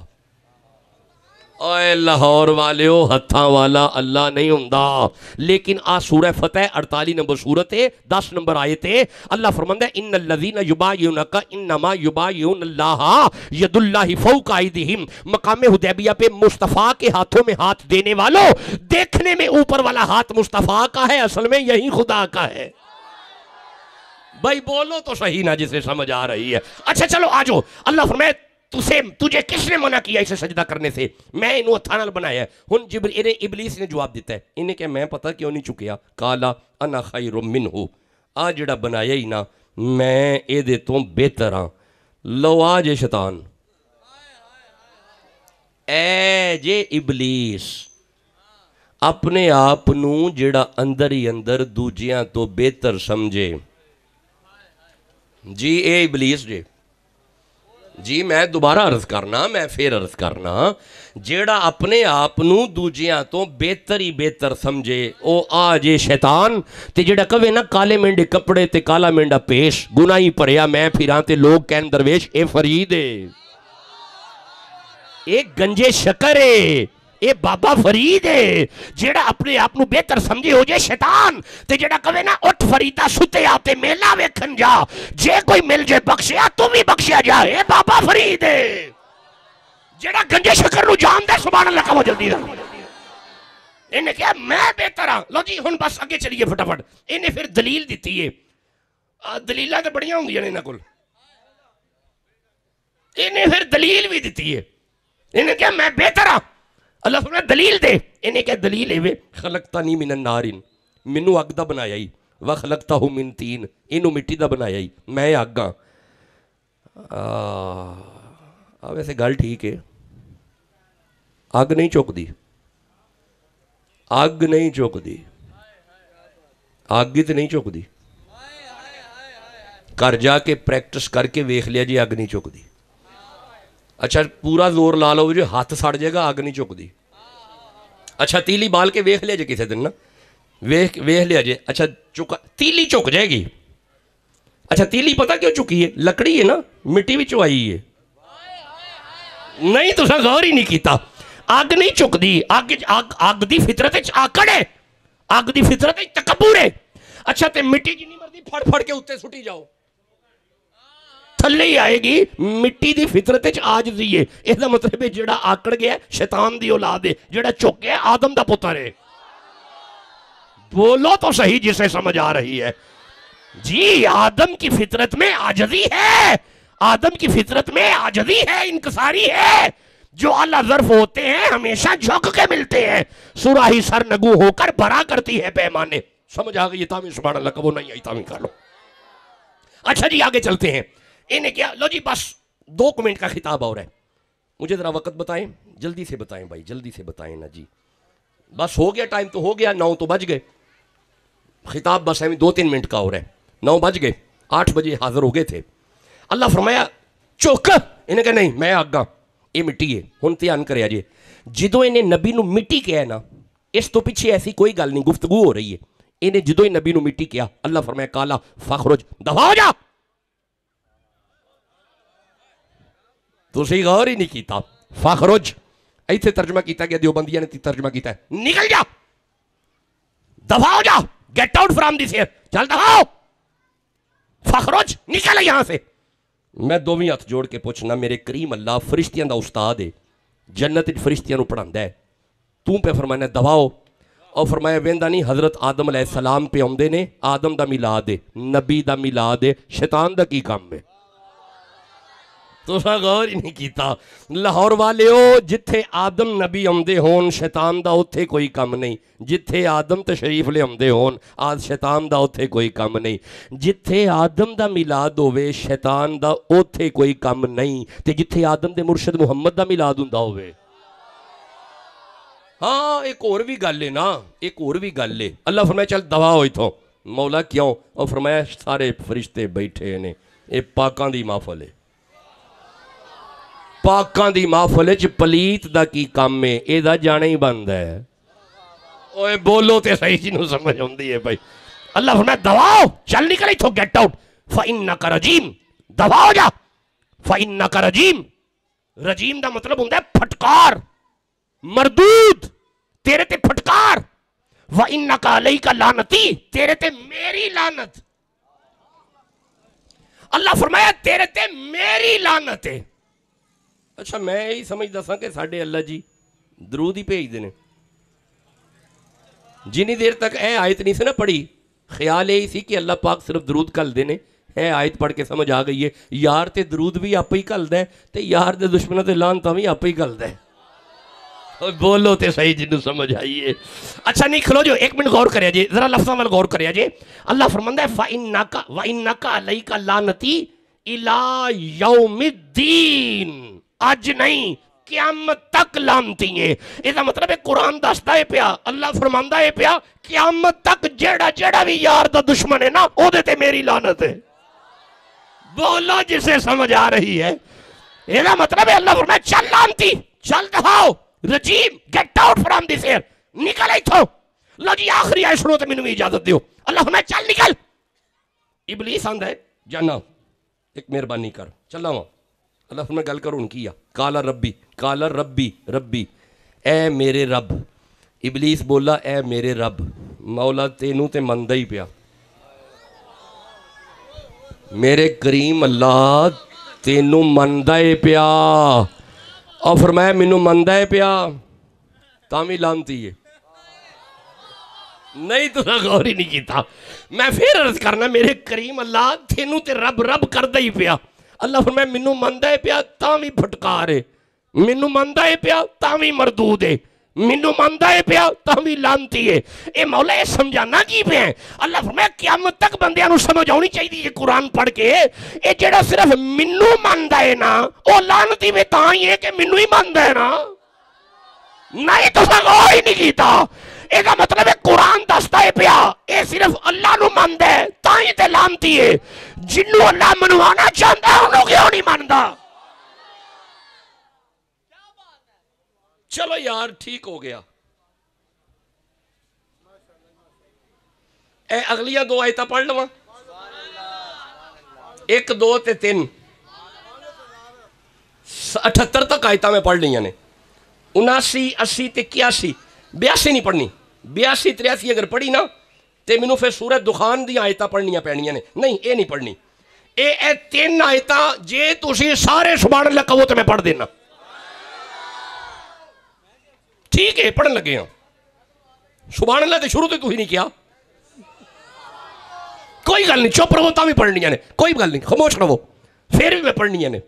اے لاہور والیو ہتھاں والا اللہ نہیں ہوندا. لیکن آ سورہ فتح 48 نمبر سورت ہے 10 نمبر آیت ہے. اللہ فرماندا ہے ان الذین یبایعونک انما یبایعون اللہ ید اللہ فوق ایدیہم. مقام حدیبیہ پہ مصطفیٰ کے ہاتھوں میں ہاتھ دینے والوں، دیکھنے میں اوپر والا ہاتھ مصطفیٰ کا ہے، اصل میں یہی خدا کا ہے. بھائی بولو تو صحیح نہ جسے سمجھ آ رہی ہے. اچھا چلو آجو. اللہ فرمائے تجھے کس نے منع کیا اسے سجدہ کرنے سے؟ میں انہوں ہتھاں نال بنایا ہے. ہن ابلیس نے جواب دیتا ہے، انہیں کہ میں پتہ کیوں نہیں چکیا. کالا انا خیر منہ، آ جڑا بنایا ہی نا میں اے دے تو بہتر ہاں. لو آ جے شیطان، اے جے ابلیس اپنے آپ نو جڑا اندر ہی اندر دوجیاں تو بہتر سمجھے. جی اے ابلیس جی میں دوبارہ عرض کرنا، میں پھر عرض کرنا، جیڑا اپنے آپ نو دوجیاں تو بہتر ہی بہتر سمجھے او آ جے شیطان. تے جیڑا کہے نا کالے مینڈے کپڑے تے کالا مینڈا پیش، گناہی پریا میں پھراں تے لوگ کہن درویش اے فرید ہے، اے گنجے شکر ہے، اے بابا فرید ہے. جیڑا اپنے آپ نو بہتر سمجھے ہو جے شیطان. تے جیڑا کہے نا اٹھ فریدہ ستے آتے میلہ ویکھن جا، جے کوئی مل جے بخشیا تو بھی بخشیا جا، اے بابا فرید ہے. جیڑا گنجے شکر نو جان دے سبحان اللہ کہو جلدی دا. انہیں کہا میں بہتر ہاں. لو جی ہن بس اگے چلیے فٹافٹ. انہیں پھر دلیل دیتی ہے. دلیلہ تو بڑیاں ہوں گی انہیں کل. انہیں پھر دلیل بھی دیتی ہے. انہیں کہا میں بہتر ہاں. اللہ فرمایا دلیل دے. انہیں کہا دلیل ہے خلقتنی من النار، منو اگ دا بنایا ہی، وخلقتہ من طین، انو مٹی دا بنایا ہی، میں اگ ہاں. ویسے گل ٹھیک ہے، اگ نہیں چک دی، اگ نہیں چک دی، اگ ہی تو نہیں چک دی. کر جا کے پریکٹس کر کے ویکھ لیا جی اگ نہیں چک دی. اچھا پورا زور لا لو جو ہاتھ سڑ جائے گا اگ نہیں چک دی. اچھا تیلی بال کے ویکھ لیا جی کسی دن نا ویخ لیا جی. اچھا چکا تیلی چک جائے گی. اچھا تیلی پتہ کیوں چکی ہے؟ لکڑی ہے نا, مٹی بھی چوائی ہے. نہیں تو غور ہی نہیں کیتا. اگ نہیں چک دی, اگ دی فطرت آکڑ ہے, اگ دی فطرت تکبر ہے. اچھا تے مٹی جنی مرضی پھڑ پھڑ کے اتنے سٹی جاؤ تھلے ہی آئے گی. مٹی دی فطرت عاجزی ہے. اس دا مطلب ہے جڑا آکڑ گیا شیطان دی اولاد ہے, جڑا چک گیا آدم دا پتر ہے. بولو تو صحیح جسے سمجھ آ رہی ہے. جی آدم کی فطرت میں عاجزی ہے, آدم کی فطرت میں عاجزی ہے, انکساری ہے. جو اللہ ظرف ہوتے ہیں ہمیشہ جھک کے ملتے ہیں. سراہی سر نگو ہو کر بھرا کرتی ہے پیمانے. سمجھ آ گئی یہ تعمیر سبحان اللہ کا, وہ نہیں آئی تعمیر کر لو. اچھا جی آگے چلتے ہیں. انہیں کیا لو جی بس 2 منٹ کا خطاب اور ہے. مجھے ذرا وقت بتائیں, جلدی سے بتائیں بھائی, جلدی سے بتائیں نا جی. بس ہو گیا ٹائم تو ہو گیا, 9 تو بج گئے. خطاب بس ہے 2-3 منٹ کا اور ہے. 9 بج گئے, 8 بجے حاضر ہو گئے تھے. اللہ فرمایا چوک. انہیں کہا نہیں میں آگا یہ مٹی ہے. ہن دھیان کریا جی, جدوں انہیں نبی نو مٹی کہا ہے نا, اس تو پیچھے ایسی کوئی گل نہیں, گفتگو ہو رہی ہے. انہیں جدوں ہی نبی نو مٹی کیا, اللہ فرمایا کالا فخرج, دفع ہو جا. تو غور ہی نہیں کیتا. فخرج ایتھے ترجمہ کیتا گیا, دیوبندیاں نے ترجمہ کیتا ہے نکل جا, دفع ہو جا, get out from this here, چل دفع ہو, فخرج نکل یہاں سے. میں دوویں ہاتھ جوڑ کے پوچھنا, میرے کریم اللہ فرشتیاں دا استاد ہے, جنت فرشتیاں نو پڑھاندا ہے, تو پہ فرمانا دفع ہو. اور فرمایا ویندا نہیں, حضرت آدم علیہ السلام پہ آمدے نے, آدم دا میلاد ہے, نبی دا میلاد ہے, شیطان دا کی کام ہے. تو غور ہی نہیں کیتا. لاہور والے ہو, جتھے آدم نبی آمدے ہون شیطان دا اتھے کوئی کم نہیں. جتھے آدم تشریف لے آمدے ہون آج شیطان دا اتھے کوئی کم نہیں. جتھے آدم دا میلاد ہوئے شیطان دا اتھے کوئی کم نہیں. تے جتھے آدم دے مرشد محمد دا میلاد ہوندا ہوئے. ہاں ایک اور بھی گل ہے نا, ایک اور بھی گل ہے. اللہ فرمایا چل دوا ہوئی تھو. مولا کیوں؟ اور فرمایا سارے فرشتے بیٹھے نے, اے پاکاں دی محفل ہے. پاکاں دی محفل چ پلیت دا کی کام ہے, اے دا جانا ہی بند ہے. اوے بولو تے صحیح جنوں سمجھ ہوندی ہے بھائی. اللہ فرمایا دوا ہو, چل نکل ایتھوں, گیٹ آؤٹ. فَإِنَّكَ رَجِيم, دوا ہو جا. فَإِنَّكَ رَجِيم, رجیم دا مطلب ہوندا ہے پھٹکار, مردود, تیرے تے پھٹکار. وَإِنَّكَ عَلَيْكَ لَعنَتِي, تیرے تے میری لعنت. اللہ فرمایا تیرے تے میری لعنت ہے. اچھا میں یہی سمجھ دساں کہ ساڑھے اللہ جی درود ہی بھیج دینے. جنی دیر تک اے آیت نہیں سے نہ پڑھی, خیال یہی سی کہ اللہ پاک صرف درود کل دینے. اے آیت پڑھ کے سمجھ آ گئی ہے, یار تے درود بھی آپ ہی کل دے, تے یار تے دشمنہ تے لانتا بھی آپ ہی کل دے. بولو تے صحیح جنوں سمجھ آئیے. اچھا نہیں کھلو جو, 1 منٹ غور کریا جی, ذرا لفظاں وال غور کریا جی. اللہ فرماندا ہے وَإِنَّكَ عَلَيْكَ لَعنَتِي إِلَىٰ يَوْمِ الدِّينِ, آج نہیں قیامت تک لانتی ہیں. اس کا مطلب ہے قرآن دستا ہے پیا, اللہ فرماندا ہے پیا قیامت تک جیڑا بھی یار دا دشمن ہے نا او دے تے میری لعنت ہے. بولو جسے سمجھ آ رہی ہے. اس کا مطلب ہے اللہ فرمایا چل لانتی, چل دکھاؤ, regime get out from this air, نکل ایتھوں. لو جی آخری آیت سنو تے مینوں اجازت دیو. اللہ فرمایا چل نکل. ابلیس آندا ہے جانا, ایک مہربانی کر چلا ہوں. اللہ فرمایا گل کروں کیا, کالا ربی ربی, اے میرے رب. ابلیس بولا اے میرے رب. مولا تینوں تے مندہ ہی پیا, میرے کریم اللہ تینوں مندہ ہی پیا. اور فرمایا مینوں مندہ ہے پیا تامی لانتی ہے. نہیں تو غور ہی نہیں کیتا. میں پھر عرض کرنا, میرے کریم اللہ تینوں تے رب کردہ ہی پیا. اللہ فرمایا مینوں مندہ ہے پیا تامی پھٹکار ہے, مینوں مندہ ہے پیا تامی مردود ہے, مینوں مندہ ہے پیا تامی لانتی ہے. اے مولا یہ سمجھانا کی پہ ہیں. اللہ فرمایا قیامت تک بندیاں نو سمجھ آنی چاہیے یہ قرآن پڑھ کے, اے جڑا صرف مینوں مندہ ہے نا او لانتی میں تاں ہی ہے کہ مینوں ہی مندہ ہے نا. نہیں تو غور ہی نہیں کیتا. اے کا مطلب ہے قرآن دستا ہے پیا اے صرف اللہ نو مند ہے تاں ہی تے لانتی ہے. جنوں اللہ منوانا چاہتا ہے انہوں کیوں نہیں ماندا. چلو یار ٹھیک ہو گیا. اے اگلیاں دو آیتاں پڑھ لواں، 1 2 تے 3 78 تک آیتاں میں پڑھ لیاں نے، 79 80 تے 81 82 نہیں پڑھنی، 82 83 اگر پڑھی نا تے مینوں پھر سورہ دخان دی آیتاں پڑھنیاں پینیاں نے، نہیں اے نہیں پڑھنی، اے 3 آیتاں جے تسی سارے سبحان اللہ کہو تے میں پڑھ دینا، ٹھیک ہے پڑھن لگے ہاں، سبحان اللہ تے شروع تے تسی نہیں کیا، کوئی گل نہیں، چپ رہو تا بھی پڑھنیاں نے، کوئی گل نہیں، خاموش رہو پھر بھی میں پڑھنیاں نے۔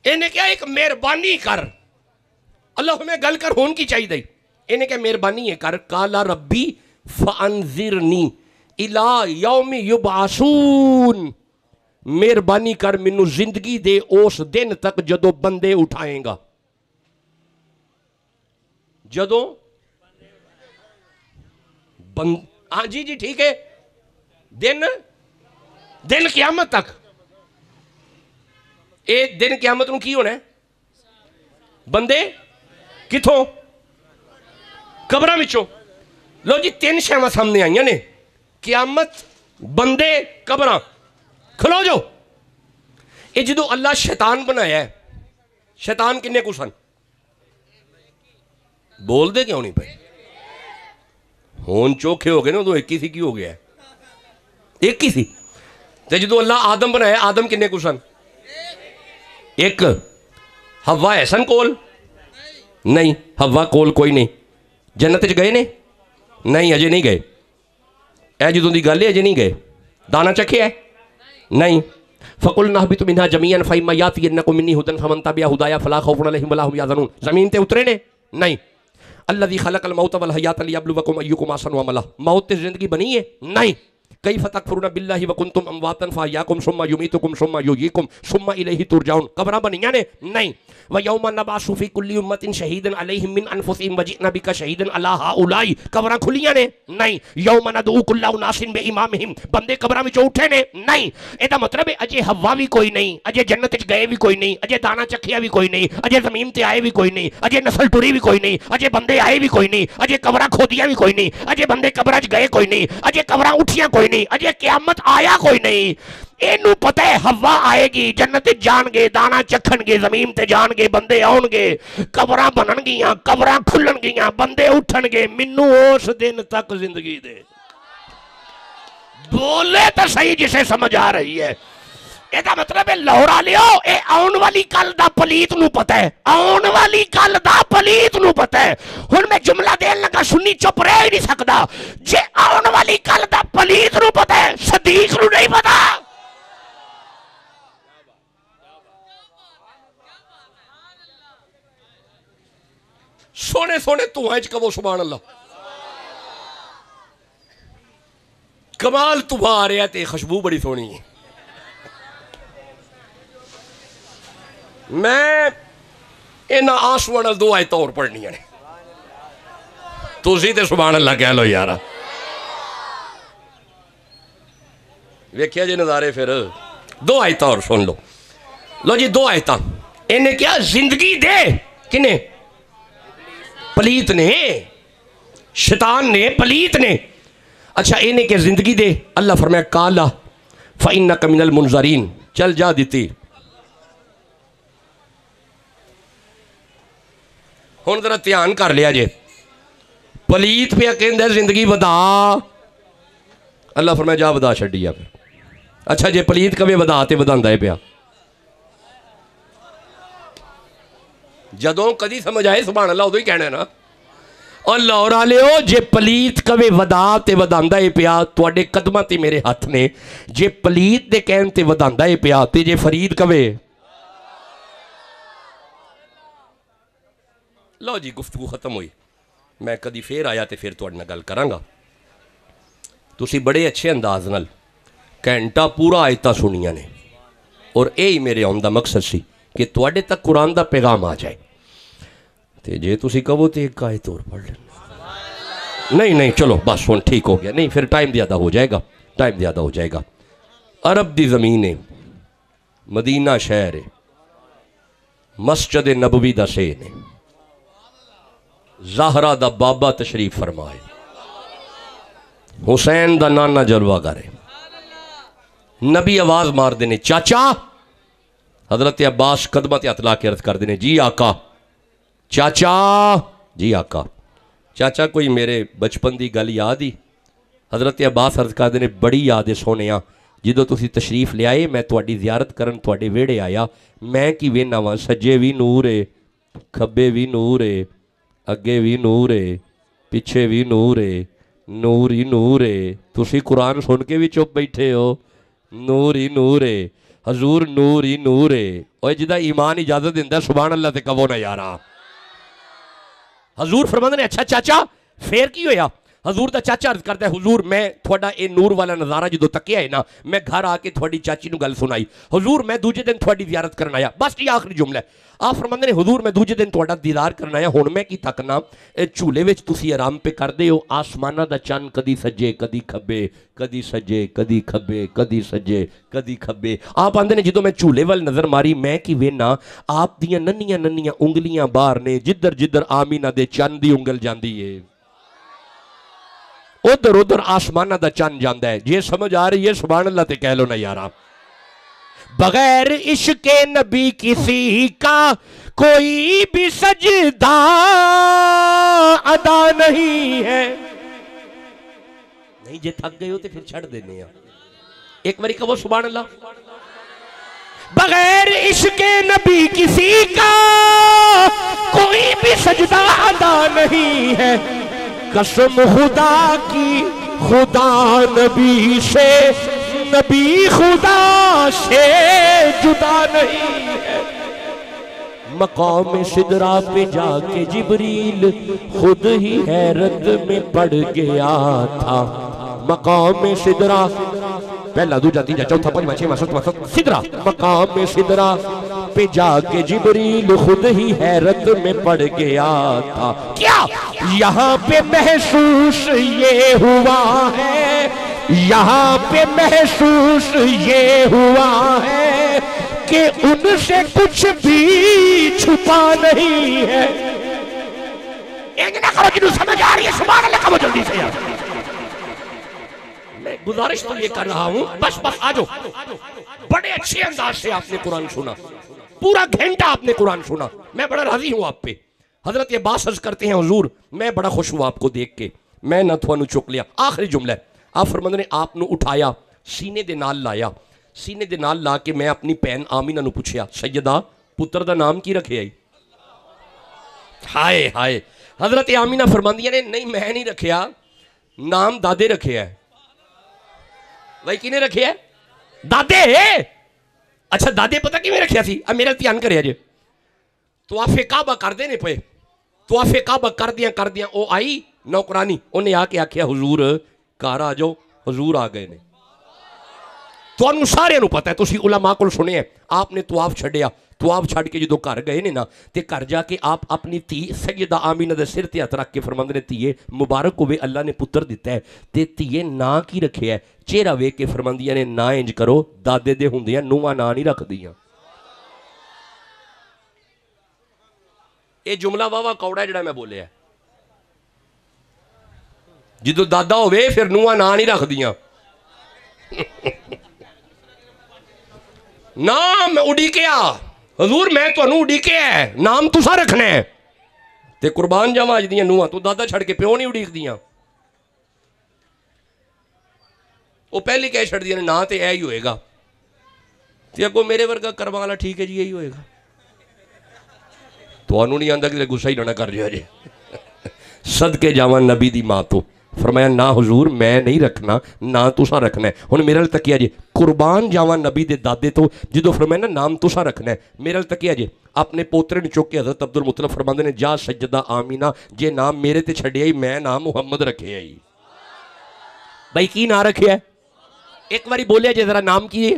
انہیں کیا ایک مہربانی کر، اللہ ہمیں گل کر ہون کی چاہیے دی، انہیں کیا مہربانی ہے کر، قالا ربی فانذرنی الی یوم یبعثون، مہربانی کر مینوں زندگی دے اس دن تک جدو بندے اٹھائیں گا، جدو ہاں جی جی ٹھیک ہے، دن قیامت تک، اے دن قیامت نو کی ہونا ہے، بندے کتھوں قبراں وچوں، لو جی 3 شیواں سامنے آئیاں نے، قیامت، بندے، قبراں، کھلو جو، اے جدو اللہ شیطان بنایا ہے، شیطان کنے کو سن، بول دے کیوں نہیں پہ، ہون چوکھے ہو گئے نا تو ایک ہی سی کی ہو گیا ہے، ایک ہی سی، تے جدو اللہ آدم بنایا آدم کنے کو سن، ایک، حوا ہے سن کول، نہیں حوا کول کوئی نہیں، جنت وچ گئے نے، نہیں اجے نہیں گئے، اے جدوں دی گل ہے اجے نہیں گئے، دانا چکھے ہے، نہیں، فَقُلْنَا اهْبِطُوا مِنْهَا جَمِيعًا فَإِمَّا يَأْتِيَنَّكُم مِّنِّي هُدًى فَمَن تَبِعَ هُدَايَ فَلَا خَوْفٌ عَلَيْهِمْ وَلَا هُمْ يَحْزَنُونَ، زمین تے اترے نے، نہیں، الذي خلق الموت والحیات لیبلوکم ایکم احسن عملا، موت تے زندگی بنی ہے، نہیں، کیف تکفرون باللہ وکنتم امواتا فاحیاکم ثم یمیتکم ثم یحییکم ثم الیہ ترجعون، قبراں بنیاں نے، نہیں، ویوم نبعث فی کل امۃ شہیدا علیہم من انفسہم وجئنا بک شہیدا علی ہؤلاء، قبراں کھلیاں نے، نہیں، یوم ندعو کل اناس بامامہم، بندے قبراں وچوں اٹھے نے، نہیں، اے دا مطلب ہے اجے حوا بھی کوئی نہیں، اجے جنت وچ گئے بھی کوئی نہیں، اجے دانا چکھیا بھی کوئی نہیں، اجے زمین تے آئے بھی کوئی نہیں، اجے نسل ٹری بھی کوئی نہیں، اجے بندے آئے بھی کوئی نہیں، اجے قبراں کھودیاں بھی کوئی نہیں، اجے بندے قبراں وچ گئے کوئی نہیں، اجے قبراں اٹھیاں کوئی نہیں، اجے قیامت آیا کوئی نہیں، اینو پتہ ہے حوا آئے گی، جنت جان گے، دانا چکھن گے، زمین تے جان گے، بندے آن گے، قبراں بنن گیاں، قبراں کھلن گیاں، بندے اٹھن گے، منو اس دن تک زندگی دے، بولے تو صحیح جسے سمجھ آ رہی ہے، اے دا مطلب ہے لہورا لیو، اے آن والی کل دا پلیت نو پتہ ہے، آن والی کل دا پلیت نو پتہ ہے، ہن میں جملہ دین لگا سنی چپ رہ ہی نہیں سکدا، جے آن والی کل دا پلیت نو پتہ ہے، صدیق نو نہیں پتہ، سونے سونے تو آئیچ کبو سبحان اللہ، کمال تمہارے تے خوشبو بڑی سونی ہے، میں انہا آنسوانہ 2 آیتیں اور پڑھنی ہیں، تو اسی تے سبحان اللہ کہہ لو یارا، ویکھیا جی نظارے پھر 2 آیتیں اور سن لو، لو جی 2 آیتیں، انہیں کیا زندگی دے، کنے پلیت نے، شیطان نے، پلیت نے، اچھا انہیں کہ زندگی دے، اللہ فرمایا قالا فَإِنَّكَ مِنَ الْمُنظَرِينَ، چل جا دیتی، ہون ذرا تیان کر لیا جے، پلیت پہ کہندہ زندگی ودا، اللہ فرمایا جا ودا چھڑیا پہ، اچھا جے پلیت کبھی ودا تے وداندہ ہے پیا، جدوں کدی سمجھ آئے سبحان اللہ ادھو ہی کہنا ہے نا، اللہ اور آلے ہو جے پلیت کبھی ودا تے وداندہ ہے پیا، توڑے قدمہ تے میرے ہاتھ نے، جے پلیت دے کہن تے وداندہ ہے پیا، تے جے فرید کبھی، لو جی گفتگو ختم ہوئی، میں کدی پھر آیا تے پھر توڑنا گل کرانگا، تسی بڑے اچھے انداز نال گھنٹہ پورا آیتاں سنیاں نے، اور یہی میرے آن دا مقصد سی کہ توڑے تک قرآن دا پیغام آ جائے، تے جے تسی کہو تے ایک آیت اور پڑھ لینا، نہیں چلو بس ہون ٹھیک ہو گیا، نہیں پھر ٹائم زیادہ ہو جائے گا، ٹائم زیادہ ہو جائے گا، عرب دی زمین ہے، مدینہ شہر ہے، مسجد نبوی دا سین ہے، زہرہ دا بابا تشریف فرمائے، حسین دا نانا جلوہ کرے. نبی آواز مار دینے چاچا. حضرت عباس قدمہ تے ہتھ لا کے عرض کر دینے جی آقا. چاچا جی آقا. چاچا کوئی میرے بچپن دی گل یاد ہی؟ حضرت عباس عرض کر دینے بڑی یاد ہے سونیاں. جدو تسی تشریف لے آئے میں تواڈی زیارت کرن تواڈے ویڑے آیا. میں کی وینا وا سجے بھی نور ہے کھبے بھی نور ہے اگے بھی نور ہے پیچھے بھی نور ہے نور ہی نور ہے. تسی قرآن سن کے بھی چپ بیٹھے ہو. نور ہی نور ہے حضور نور ہی نور ہے. اور جدہ ایمان اجازت دیندہ سبحان اللہ تے کبو نہ یارا. حضور فرماندے نے اچھا چاچا پھر کی ہویا؟ حضور دا چاچا عرض کرتا ہے حضور میں تھوڑا اے نور والا نظارہ جدو تکیا ہے نا میں گھر آ کے تھوڑی چاچی نو گل سنائی. حضور میں دوجے دن تھوڑی زیارت کرنا آیا. بس یہ آخری جملہ ہے. آپ فرماندے نے حضور میں دوجے دن تھوڑا دیدار کرنا آیا. ہن میں کی تکنا چولہے وچ تسی آرام پہ کر دے ہو. آسمانہ دا چند کدی سجے کدی کھبے کدی سجے کدی کھبے کدی سجے کدی کھبے. آپ آندے نے جدو میں چولہے وال نظر ماری میں کی وینا آپ دیاں ننیاں ننیاں انگلیاں باہر نے جدر جدر آمینہ دے چند دی انگل جاندی ہے. ادھر ادھر آسمانہ دا چند جاندہ ہے. یہ سمجھ آ رہی ہے سبحان اللہ تے کہہ لو نا یارا. بغیر عشق نبی کسی کا کوئی بھی سجدہ ادا نہیں ہے. نہیں جے تھک گئے ہو تے پھر چھڑ دینے ہیں. ایک باری کہو سبحان اللہ. بغیر عشق نبی کسی کا کوئی بھی سجدہ ادا نہیں ہے. قسم خدا کی خدا نبی سے نبی خدا سے جدا نہیں ہے. مقام سدرہ پہ جا کے جبریل خود ہی حیرت میں پڑ گیا تھا. مقام سدرہ پہلا دوجا تیجا چوتھا پنجواں چھواں ستواں سدرہ. مقام سدرہ پہ جا کے جبریل خود ہی حیرت میں پڑ گیا تھا. کیا یہاں پہ محسوس یہ ہوا ہے یہاں پہ محسوس یہ ہوا ہے کہ ان سے کچھ بھی چھپا نہیں ہے. ایک نہ کرو جنہوں سمجھ آ رہی ہے سبحان اللہ کہو جلدی سے یار. میں گزارش تو یہ کر رہا ہوں بس آجو. بڑے اچھے انداز سے آپ نے قرآن سنا. پورا گھنٹہ آپ نے قرآن سنا. میں بڑا راضی ہوں آپ پہ. حضرت عباس عرض کرتے ہیں حضور میں بڑا خوش ہوں آپ کو دیکھ کے. میں نہ تھوانو چک لیا. آخری جملہ ہے. آپ فرماندے نے آپ نو اٹھایا سینے دے نال لایا. سینے دے نال لا کے میں اپنی پہن آمینہ نو پوچھیا سیدہ پتر دا نام کی رکھے آئی؟ ہائے ہائے. حضرت آمینہ فرماندیاں نے نہیں میں نہیں رکھیا نام دادے رکھے ہے. بھائی کی نے رکھے ہے؟ دادے. اچھا دادے پتہ کی میں رکھیا تھی. اب میرا دھیان کرے جے طواف کعبہ کر دینے پہ. طواف کعبہ کر دیاں او آئی نوکرانی انہیں آ کے آکھیا حضور کار آ جاؤ حضور آ گئے نے. تو انہوں سارے انہوں پتہ ہے تو اسی علماء کو سنے ہیں. آپ نے طواف چھڑیا. طواف چھڑ کے جدو گھر گئے نے نا تے گھر جا کے آپ اپنی تھی سیدہ آمینہ دے سر تے ہاتھ رکھ کے فرماندے نے تیے مبارک ہوئے اللہ نے پتر دیتا ہے تے تیے نا کی رکھے ہے. چہرہ وے کے فرماندیاں نے نا انج کرو دادے دے ہوندیاں نواں نا نہیں رکھ دیاں. اے جملہ واوا کوڑا ہے جڑا میں بولے ہے. جدو دادا ہوئے پھر نواں نا نہیں رکھ دیاں. نام اڑی کیا حضور میں تو انہوں اڑی کے ہے نام تو سا رکھنے ہیں تے قربان جاواں اج دیاں نواں تو دادا چھڑ کے پیو نہیں اڑیک دیاں. وہ پہلے کہہ چھڑ دیاں نا تے اے ہی ہوئے گا تے اگو میرے ورگا کروا والا ٹھیک ہے جی یہی ہوئے گا. تو انہوں نہیں آندہ کہ غصہ ہی نہ کر جائے. صدقے جاواں نبی دی ماں تو فرمایا نا حضور میں نہیں رکھنا نا تسا رکھنا ہے. ہن میرے تکیا جی قربان جاواں نبی دے دادے تو جدو فرمایا نا نام تسا رکھنا ہے. میرے تکیا جی اپنے پوترے نے چک کے حضرت عبدالمطلب فرماندے نے جا سجدہ آمینہ جے نام میرے تے چھڑیا ہی میں نام محمد رکھے آئی. بھائی کی نام رکھے ہے ایک باری بولیا جی ذرا نام کی ہے.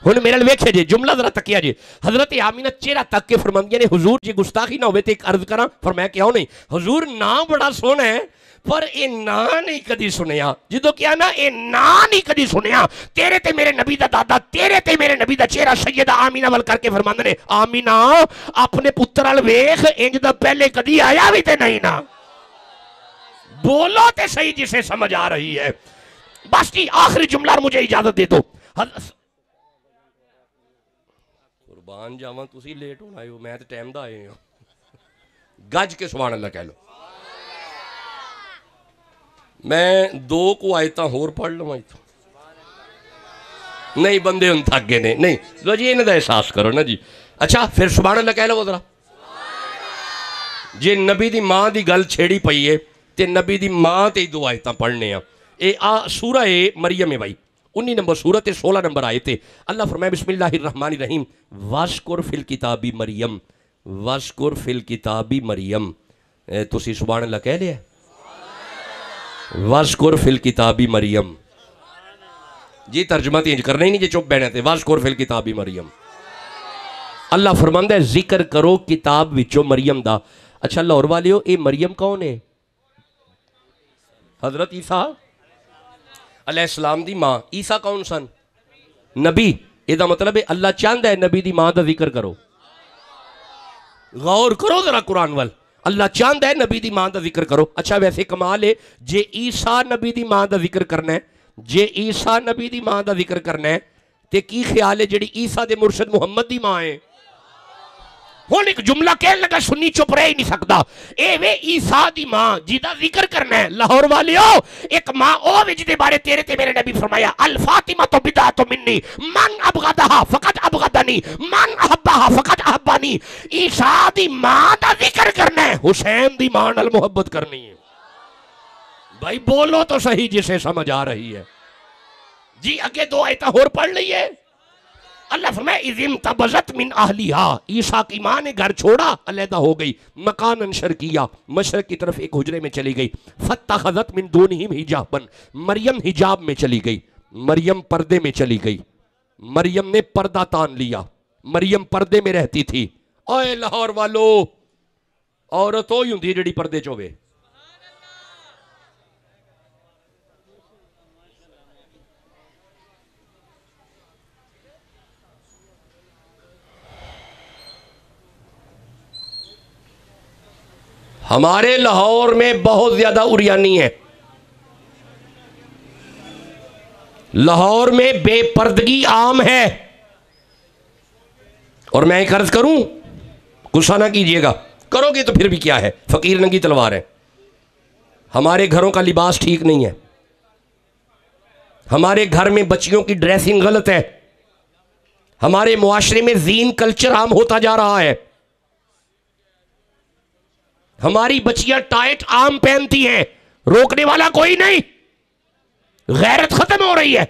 ہن میرے ویکھے جی جملہ ذرا تکیا جی. حضرت آمینہ چہرہ تک کے فرماندیاں نے حضور جی گستاخی نہ ہوئے تے ایک عرض کراں. فرمایا کیوں نہیں حضور نام بڑا سونا ہے پر اے نا نہیں کدی سنیا. جدو کیا نا اے نا نہیں کدی سنیا. تیرے تے میرے نبی دا دادا تیرے تے میرے نبی دا چہرہ سیدہ آمینہ وال کر کے فرماندے نے آمینہ اپنے پتر ال ویکھ انج دا پہلے کدی آیا بھی تے نہیں نا. بولو تے صحیح جسے سمجھ آ رہی ہے. بس جی آخری جملہ اور مجھے اجازت دے دو. قربان جاواں تسی لیٹ ہونا ہو، میں تے ٹائم دا آئے ہوں. گج کے سبحان اللہ کہہ لو. میں 2 کو آیتاں ہور پڑھ لوں. نہیں بندے ان تھک گئے نہیں لو جی انہاں دا احساس کرو نا جی. اچھا پھر سبحان اللہ کہہ لو ذرا. جی نبی دی ماں دی گل چھیڑی پئی ہے تے نبی دی ماں تے 2 آیتاں پڑھنے ہیں. اے سورہ مریم ہے بھائی 19 نمبر سورت 16 نمبر آیت ہے. اللہ فرمائے بسم اللہ الرحمن الرحیم وَاذْكُرْ فِي الْكِتَابِ مریم وَاذْكُرْ فِي الْكِتَابِ مریم. تسی سبحان اللہ کہہ لیا وَاذْكُرْ فِي الْكِتَابِ مریم. جی ترجمہ تینج کرنا ہی نہیں جی چپ بیٹھے تھے. وَاذْكُرْ فِي الْكِتَابِ مریم. اللہ فرماندہ ہے ذکر کرو کتاب وچو مریم دا. اچھا لاہور والیو اے مریم کون ہے؟ حضرت عیسیٰ علیہ السلام دی ماں. عیسیٰ کون سن؟ نبی. یہ دا مطلب ہے اللہ چاہندہ ہے نبی دی ماں دا ذکر کرو. غور کرو ذرا قرآن وال. اللہ چاہندہ ہے نبی دی ماں دا ذکر کرو. اچھا ویسے کمال ہے جے عیسیٰ نبی دی ماں دا ذکر کرنا ہے جے عیسیٰ نبی دی ماں دا ذکر کرنا ہے تے کی خیال ہے جڑی عیسیٰ دے مرشد محمد دی ماں ہے. ہون ایک جملہ کہنے لگا سنی چپ رہ ہی نہیں سکتا. اے وے عیسیٰ دی ماں جیدہ ذکر کرنا ہے. لاہور والیو ایک ماں او وے جدے بارے تیرے تے میرے نبی فرمایا الفاطمہ تو بدعۃ منی من ابغضہا فقط ابغضنی من احبہا فقط احبانی. عیسیٰ دی ماں دا ذکر کرنا ہے حسین دی ماں نال محبت کرنی ہے. بھائی بولو تو صحیح جسے سمجھ آ رہی ہے. جی اگے 2 آیتیں اور پڑھ لئیے. اللہ فرمائے اِذِ انتبذت من اہلیہا. عیسیٰ کی ماں نے گھر چھوڑا علیحدہ ہو گئی. مکاناً شرقیہ مشرق کی طرف ایک حجرے میں چلی گئی. فاتخذت من دونہم حجابا. مریم حجاب میں چلی گئی. مریم پردے میں چلی گئی. مریم نے پردہ تان لیا. مریم پردے میں رہتی تھی. اے لاہور والو عورت ہوئی ہوندی جڑی پردے چوے. ہمارے لاہور میں بہت زیادہ اریانی ہے. لاہور میں بے پردگی عام ہے. اور میں ایک عرض کروں غصہ نہ کیجئے گا کرو گے تو پھر بھی کیا ہے فقیر ننگی تلوار ہے. ہمارے گھروں کا لباس ٹھیک نہیں ہے. ہمارے گھر میں بچیوں کی ڈریسنگ غلط ہے. ہمارے معاشرے میں زین کلچر عام ہوتا جا رہا ہے. ہماری بچیاں ٹائٹ عام پہنتی ہیں. روکنے والا کوئی نہیں. غیرت ختم ہو رہی ہے.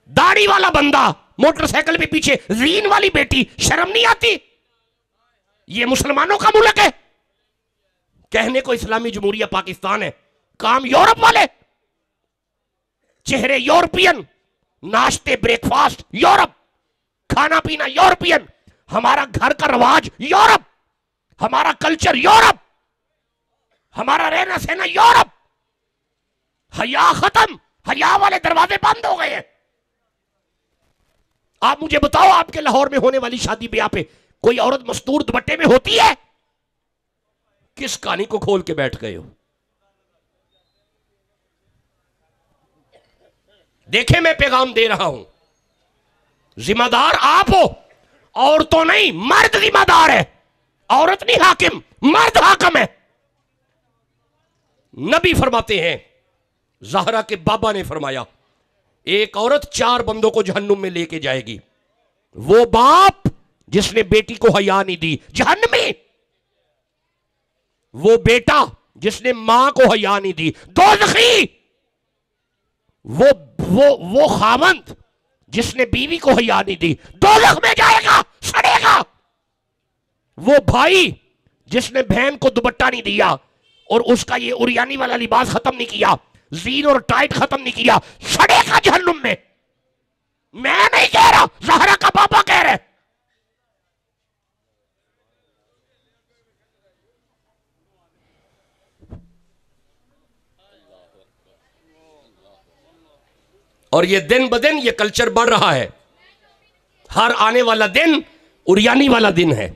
داڑھی والا بندہ موٹر سائیکل پہ پیچھے زین والی بیٹی شرم نہیں آتی؟ یہ مسلمانوں کا ملک ہے. کہنے کو اسلامی جمہوریہ پاکستان ہے کام یورپ والے. چہرے یورپین ناشتے بریک فاسٹ یورپ کھانا پینا یورپین. ہمارا گھر کا رواج یورپ. ہمارا کلچر یورپ. ہمارا رہنا سہنا یورپ. حیا ختم. حیا والے دروازے بند ہو گئے ہیں. آپ مجھے بتاؤ آپ کے لاہور میں ہونے والی شادی بیاہ پہ کوئی عورت مستور دوپٹے میں ہوتی ہے؟ کس کہانی کو کھول کے بیٹھ گئے ہو؟ دیکھیں میں پیغام دے رہا ہوں. ذمہ دار آپ ہو عورتوں نہیں. مرد ذمہ دار ہے. عورت نہیں حاکم مرد حاکم ہے. نبی فرماتے ہیں زہرا کے بابا نے فرمایا ایک عورت 4 بندوں کو جہنم میں لے کے جائے گی. وہ باپ جس نے بیٹی کو حیا نہیں دی جہنمی. وہ بیٹا جس نے ماں کو حیا نہیں دی دوزخی. وہ خاوند جس نے بیوی کو حیا نہیں دی دوزخ میں جائے گا سڑے گا. وہ بھائی جس نے بہن کو دوپٹہ نہیں دیا اور اس کا یہ اریانی والا لباس ختم نہیں کیا زین اور ٹائٹ ختم نہیں کیا سڑے گا جہنم میں. میں نہیں کہہ رہا زہرا کا بابا کہہ رہے. اور یہ دن بدن یہ کلچر بڑھ رہا ہے. ہر آنے والا دن اریانی والا دن ہے.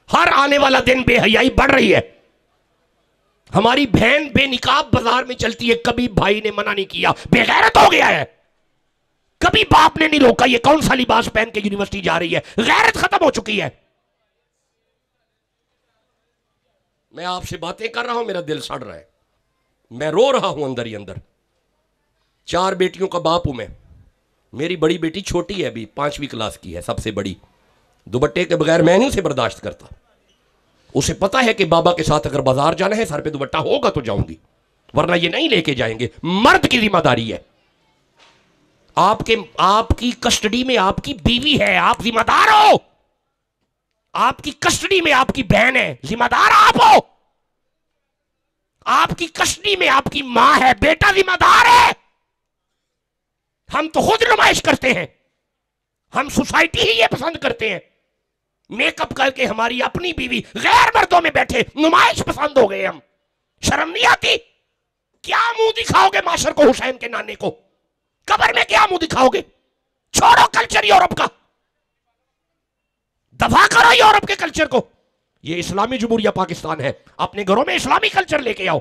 ہر آنے والا دن بے حیائی بڑھ رہی ہے. ہماری بہن بے نقاب بازار میں چلتی ہے، کبھی بھائی نے منع نہیں کیا، بے غیرت ہو گیا ہے. کبھی باپ نے نہیں روکا یہ کون سا لباس پہن کے یونیورسٹی جا رہی ہے. غیرت ختم ہو چکی ہے. میں آپ سے باتیں کر رہا ہوں، میرا دل سڑ رہا ہے، میں رو رہا ہوں اندر ہی اندر. 4 بیٹیوں کا باپ ہوں میں. میری بڑی بیٹی چھوٹی ہے، ابھی 5ویں کلاس کی ہے، سب سے بڑی. دوپٹے کے بغیر میں نہیں اسے برداشت کرتا. اسے پتا ہے کہ بابا کے ساتھ اگر بازار جانا ہے سر پہ دوپٹہ ہوگا تو جاؤں گی، ورنہ یہ نہیں لے کے جائیں گے. مرد کی ذمہ داری ہے. آپ کی کسٹڈی میں آپ کی بیوی ہے، آپ ذمہ دار ہو. آپ کی کسٹڈی میں آپ کی بہن ہے، ذمہ دار آپ ہو. آپ کی کسٹڈی میں آپ کی ماں ہے، بیٹا ذمہ دار ہے. ہم تو خود نمائش کرتے ہیں. ہم سوسائٹی ہی یہ پسند کرتے ہیں. میک اپ کر کے ہماری اپنی بیوی غیر مردوں میں بیٹھے، نمائش پسند ہو گئے ہم. شرم نہیں آتی؟ کیا منہ دکھاؤ گے معاشر کو، حسین کے نانے کو؟ قبر میں کیا منہ دکھاؤ گے؟ چھوڑو کلچر یورپ کا، دفاع کرو یورپ کے کلچر کو. یہ اسلامی جمہوریہ پاکستان ہے، اپنے گھروں میں اسلامی کلچر لے کے آؤ.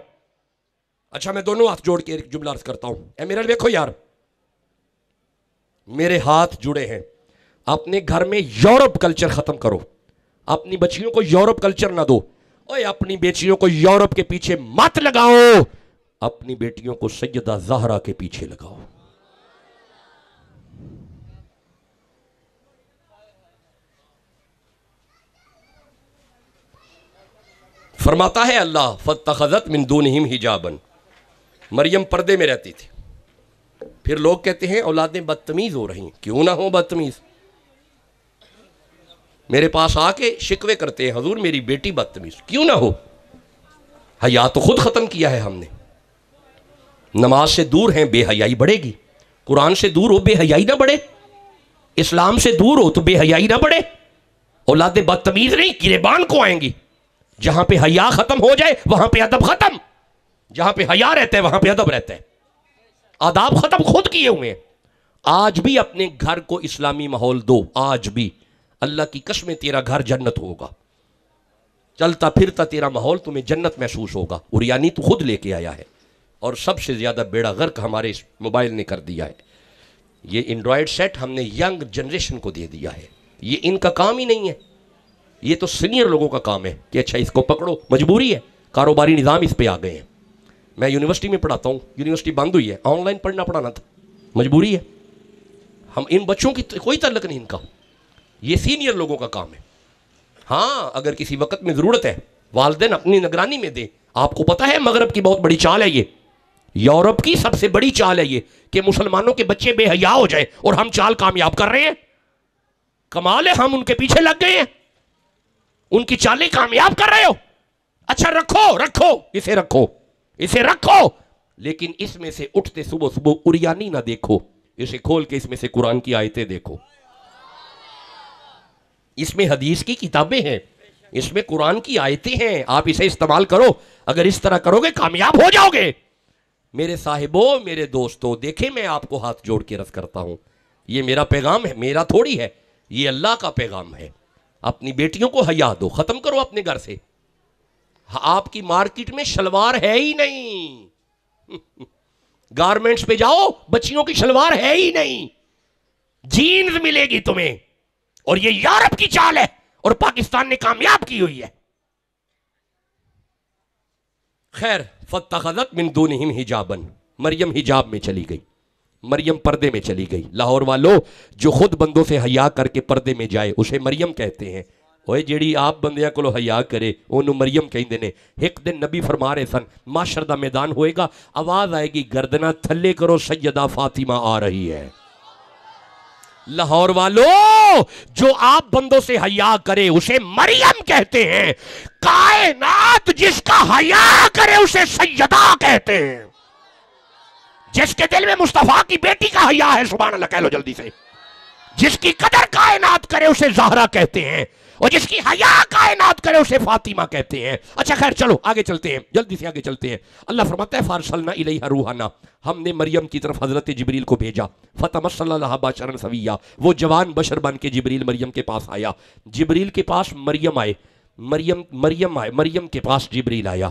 اچھا میں دونوں ہاتھ جوڑ کے ایک جملہ عرض کرتا ہوں. اے میرے دیکھو یار، میرے ہاتھ جڑے ہیں. اپنے گھر میں یورپ کلچر ختم کرو. اپنی بچیوں کو یورپ کلچر نہ دو. اوے اپنی بیٹیوں کو یورپ کے پیچھے مت لگاؤ، اپنی بیٹیوں کو سیدہ زہرا کے پیچھے لگاؤ. فرماتا ہے اللہ فاتخذت من دونہم حجابا. مریم پردے میں رہتی تھی. پھر لوگ کہتے ہیں اولادیں بدتمیز ہو رہی ہیں. کیوں نہ ہو بدتمیز؟ میرے پاس آ کے شکوے کرتے ہیں حضور میری بیٹی بدتمیز. کیوں نہ ہو؟ حیا تو خود ختم کیا ہے ہم نے. نماز سے دور ہیں، بے حیائی بڑھے گی. قرآن سے دور ہو، بے حیائی نہ بڑھے. اسلام سے دور ہو تو بے حیائی نہ بڑھے. اولادیں بدتمیز نہیں، گریبان کو آئیں گی. جہاں پہ حیا ختم ہو جائے وہاں پہ ادب ختم. جہاں پہ حیا رہتا ہے وہاں پہ ادب رہتا ہے. آداب ختم خود کیے ہوئے ہیں. آج بھی اپنے گھر کو اسلامی ماحول دو. آج بھی اللہ کی قسم تیرا گھر جنت ہوگا. چلتا پھرتا تیرا ماحول تمہیں جنت محسوس ہوگا. اور یعنی تو خود لے کے آیا ہے. اور سب سے زیادہ بیڑا غرق ہمارے اس موبائل نے کر دیا ہے. یہ اینڈرائڈ سیٹ ہم نے ینگ جنریشن کو دے دیا ہے. یہ ان کا کام ہی نہیں ہے. یہ تو سینئر لوگوں کا کام ہے کہ اچھا اس کو پکڑو. مجبوری ہے، کاروباری نظام اس پہ آ گئے ہیں. میں یونیورسٹی میں پڑھاتا ہوں، یونیورسٹی بند ہوئی ہے، آن لائن پڑھانا تھا، مجبوری ہے. ہم ان بچوں کی کوئی تعلق نہیں ان کا. یہ سینئر لوگوں کا کام ہے. ہاں اگر کسی وقت میں ضرورت ہے والدین اپنی نگرانی میں دیں. آپ کو پتہ ہے مغرب کی بہت بڑی چال ہے یہ، یورپ کی سب سے بڑی چال ہے یہ کہ مسلمانوں کے بچے بے حیا ہو جائے، اور ہم چال کامیاب کر رہے ہیں. کمال ہے، ہم ان کے پیچھے لگ گئے ہیں، ان کی چالیں کامیاب کر رہے ہو. اچھا رکھو اسے رکھو، لیکن اس میں سے اٹھتے صبح اریانی نہ دیکھو. اسے کھول کے اس میں سے قرآن کی آیتیں دیکھو. اس میں حدیث کی کتابیں ہیں، اس میں قرآن کی آیتیں ہیں. آپ اسے استعمال کرو. اگر اس طرح کرو گے کامیاب ہو جاؤ گے. میرے صاحبوں، میرے دوستوں، دیکھیں میں آپ کو ہاتھ جوڑ کے عرض کرتا ہوں، یہ میرا پیغام ہے، میرا تھوڑی ہے، یہ اللہ کا پیغام ہے. اپنی بیٹیوں کو حیا دو. ختم کرو اپنے گھر سے. آپ کی مارکیٹ میں شلوار ہے ہی نہیں. گارمنٹس پہ جاؤ، بچیوں کی شلوار ہے ہی نہیں. جینز ملے گی تمہیں. اور یہ یورپ کی چال ہے اور پاکستان نے کامیاب کی ہوئی ہے. خیر، فاتخذت من دونہم حجابا. مریم حجاب میں چلی گئی، مریم پردے میں چلی گئی. لاہور والو، جو خود بندوں سے حیا کر کے پردے میں جائے اسے مریم کہتے ہیں. اوے جیڑی آپ بندیاں کو حیا کرے انہوں مریم کہندے نے. ایک دن نبی فرما رہے سن معاشر دا میدان ہوئے گا، آواز آئے گی گردنہ تھلے کرو سیدہ فاطمہ آ رہی ہے. لاہور والو، جو آپ بندوں سے حیا کرے اسے مریم کہتے ہیں. کائنات جس کا حیا کرے اسے سیدہ کہتے ہیں. جس کے دل میں مصطفیٰ کی بیٹی کا حیا ہے، سبحان اللہ کہہ لو جلدی سے. جس کی قدر کائنات کرے اسے زہرا کہتے ہیں، اور جس کی حیا کائنات کرے اسے فاطمہ کہتے ہیں. اچھا خیر چلو آگے چلتے ہیں، جلدی سے آگے چلتے ہیں. اللہ فرماتا ہے فارسلنا الیہا روحنا. ہم نے مریم کی طرف حضرت جبریل کو بھیجا. فتمثل لہا بشرا سویا. وہ جوان بشر بن کے جبریل مریم کے پاس آیا. جبریل کے پاس مریم آئے، مریم کے پاس جبریل آیا.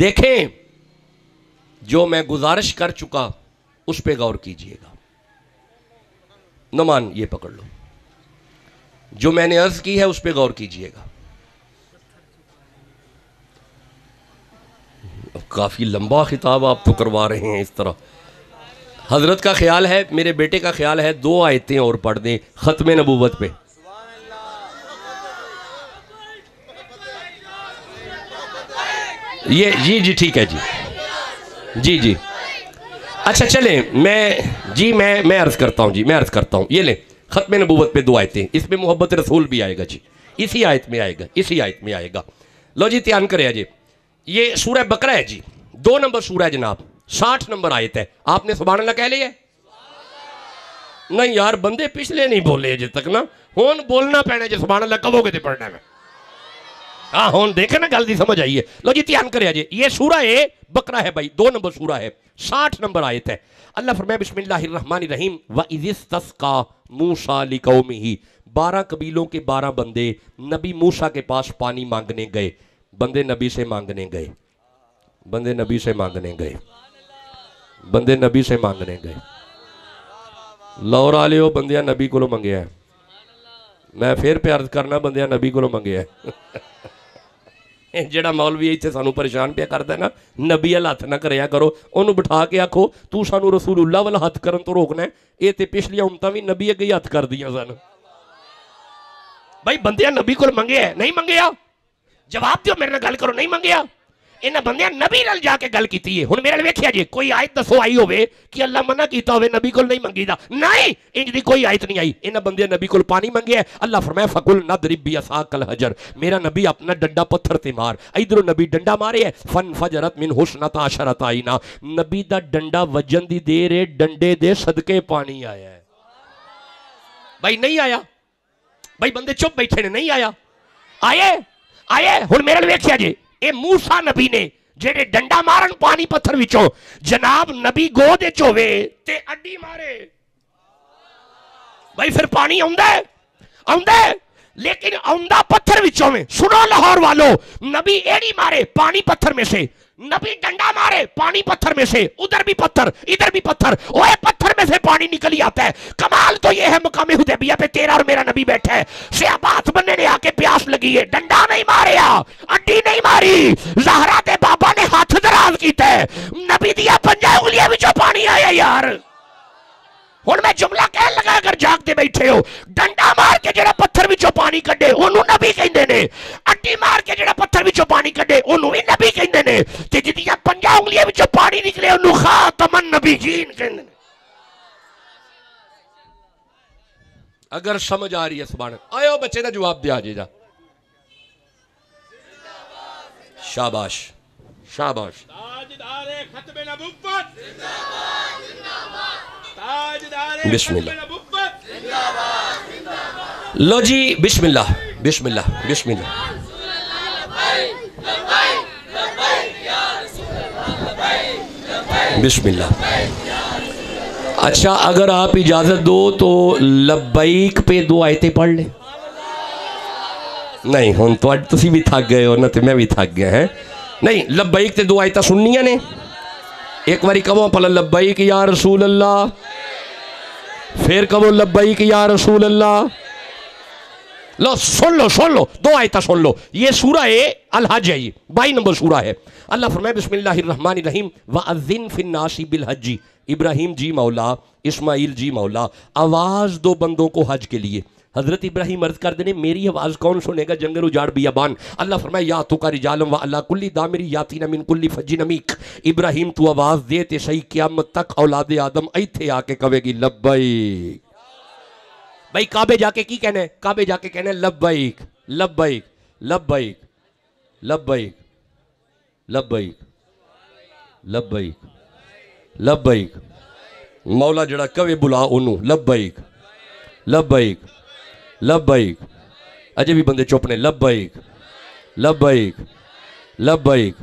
دیکھیں جو میں گزارش کر چکا اس پہ غور کیجئے گا. نمان یہ پکڑ لو، جو میں نے عرض کی ہے اس پہ غور کیجئے گا. کافی لمبا خطاب آپ تو کروا رہے ہیں اس طرح. حضرت کا خیال ہے، میرے بیٹے کا خیال ہے 2 آیتیں اور پڑھ دیں ختم نبوت پہ. یہ جی ٹھیک ہے جی اچھا چلیں میں عرض کرتا ہوں یہ لیں ختم نبوت پہ 2 آیتیں. اس میں محبت رسول بھی آئے گا جی، اسی آیت میں آئے گا. لو جی دھیان کرے جی. یہ سورہ بقرہ ہے جی، 2 نمبر سورہ ہے جناب، 60 نمبر آیت ہے. آپ نے سبحان اللہ کہہ لیا ہے؟ نہیں یار بندے پچھلے نہیں بولے جی تک نا، ہون بولنا پینا جی سبحان اللہ کبھو گے تے پڑھنا میں. ہاں ہون دیکھیں نا گل دی سمجھ آئیے. لو جی دھیان کرے جی. یہ سورہ بقرہ ہے بھائی، 2 نمبر سورہ ہے، 60 نمبر آیت ہے. اللہ فرمائے بسم اللہ الرحمن الرحیم وَإِذِ اسْتَسْقَىٰ مُوسَىٰ لِقَوْمِهِ. 12 قبیلوں کے 12 بندے نبی موسیٰ کے پاس پانی مانگنے گئے. بندے نبی سے مانگنے گئے. لورا لے ہو بندیاں نبی کو لو منگیا ہے. میں پھر پیارد کرنا بندیاں نبی کو لو منگیا ہے. جڑا مولوی ایتھے سانو پریشان پیا کردا ہے نا، نبی والا ہاتھ نہ کریا کرو، انہوں بٹھا کے آکھو تو سانو رسول اللہ والا ہاتھ کرن تو روکنا ہے. اے تے پچھلیاں امتاں وی نبی اگے ہاتھ کر دیاں سن. بھائی بندیاں نبی کو منگیا ہے، نہیں منگیا؟ جواب دیو، میرے نال گل کرو. نہیں منگیا؟ انہاں بندیاں نبی نال جا کے گل کیتی ہے. ہن میرے نال ویکھیا جی کوئی آیت دسو آئی ہوے کہ اللہ منع کیتا ہوے نبی کول نہیں منگی دا. نہیں انج دی کوئی آیت نہیں آئی. انہاں بندیاں نبی کول پانی منگیا ہے. اللہ فرمایا فقل نضرب بعصاک الحجر. میرا نبی اپنا ڈنڈا پتھر تے مار. ادھروں نبی ڈنڈا مارے ہے فانفجرت من حسنتا عشرۃ عینا. نبی دا ڈنڈا وجن دی دیر ہے، ڈنڈے دے صدقے پانی آیا ہے. بھائی نہیں آیا؟ بھائی بندے چپ بیٹھے نے، نہیں آیا؟ آئے ہن میرے نال ویکھیا جی. اے موسیٰ نبی نے جڑے ڈنڈا مارن پانی پتھر وچوں، جناب نبی گود وچ ہووے تے اڈی مارے، بھائی پھر پانی آوندا ہے لیکن آوندا پتھر وچوں میں. سنو لاہور والو، نبی ایڑی مارے پانی پتھر میں سے، نبی ڈنڈا مارے پانی پتھر میں سے، ادھر بھی پتھر ادھر بھی پتھر، اوے پتھر میں سے پانی نکلی آتا ہے. کمال تو یہ ہے مقام حدیبیہ پہ تیرا اور میرا نبی بیٹھا ہے، صحابات بننے نے آ کے پیاس لگی ہے، ڈنڈا نہیں ماریا، اڈی نہیں ماری، زہرا دے بابا نے ہاتھ دراز کیتا ہے، نبی دیا 5 انگلیاں وچوں پانی آیا یار. ہن میں جملہ کہن لگا اگر جاگتے بیٹھے ہو، ڈنڈا مار کے جڑا پتھر وچوں پانی کڈے اونوں نبی کہندے نے، اڈی مار کے جڑا پتھر وچوں پانی کڈے اونوں بھی نبی کہندے نے، تے جدیاں 5 انگلیاں وچوں پانی نکلے اونوں خاتم النبیین کہندے نے. اگر سمجھ آ رہی ہے سبحان اللہ. آئے بچے دا جواب دیا جی جا. شاباش شاباش. تاجدار ختم نبوت بسم اللہ. لو جی بسم اللہ بسم اللہ بسم اللہ. بسم اللہ. اچھا اگر آپ اجازت دو تو لبیک پہ 2 آیتیں پڑھ لیں. نہیں ہن تسی بھی تھک گئے ہو نا تے میں بھی تھک گیا ہے. نہیں لبیک تے 2 آیتیں سننیاں نے. ایک باری کہو پہلا لبیک یا رسول اللہ، پھر کہو لبیک یا رسول اللہ. لو سن لو 2 آیتیں سن لو. یہ سورہ الحج ہے، یہ 22 نمبر سورہ ہے. اللہ فرمائے بسم اللہ الرحمن الرحیم وَأَذِّن فِي النَّاسِ بِالْحَجِّ. ابراہیم جی مولا، اسماعیل جی مولا، آواز دو بندوں کو حج کے لیے. حضرت ابراہیم عرض کر دینے میری آواز کون سنے گا جنگل اجاڑ بیابان. اللہ فرمائے یا تو کا رجالم و اللہ کلی دامری یاتین من کلی فجن عمیق. ابراہیم تو آواز دے تے صحیح قیامت تک اولاد آدم ایتھے آ کے کہے گی لبیک. بھائی کعبے جا کے کی کہنے ہے؟ کعبے جا کے کہنے لبیک لبیک لبیک لبیک لبیک لبیک لبیک. مولا جڑا کہے بلا انہوں لبیک لبیک لبیک. اجے بھی بندے چوپنے لبیک لبیک لبیک.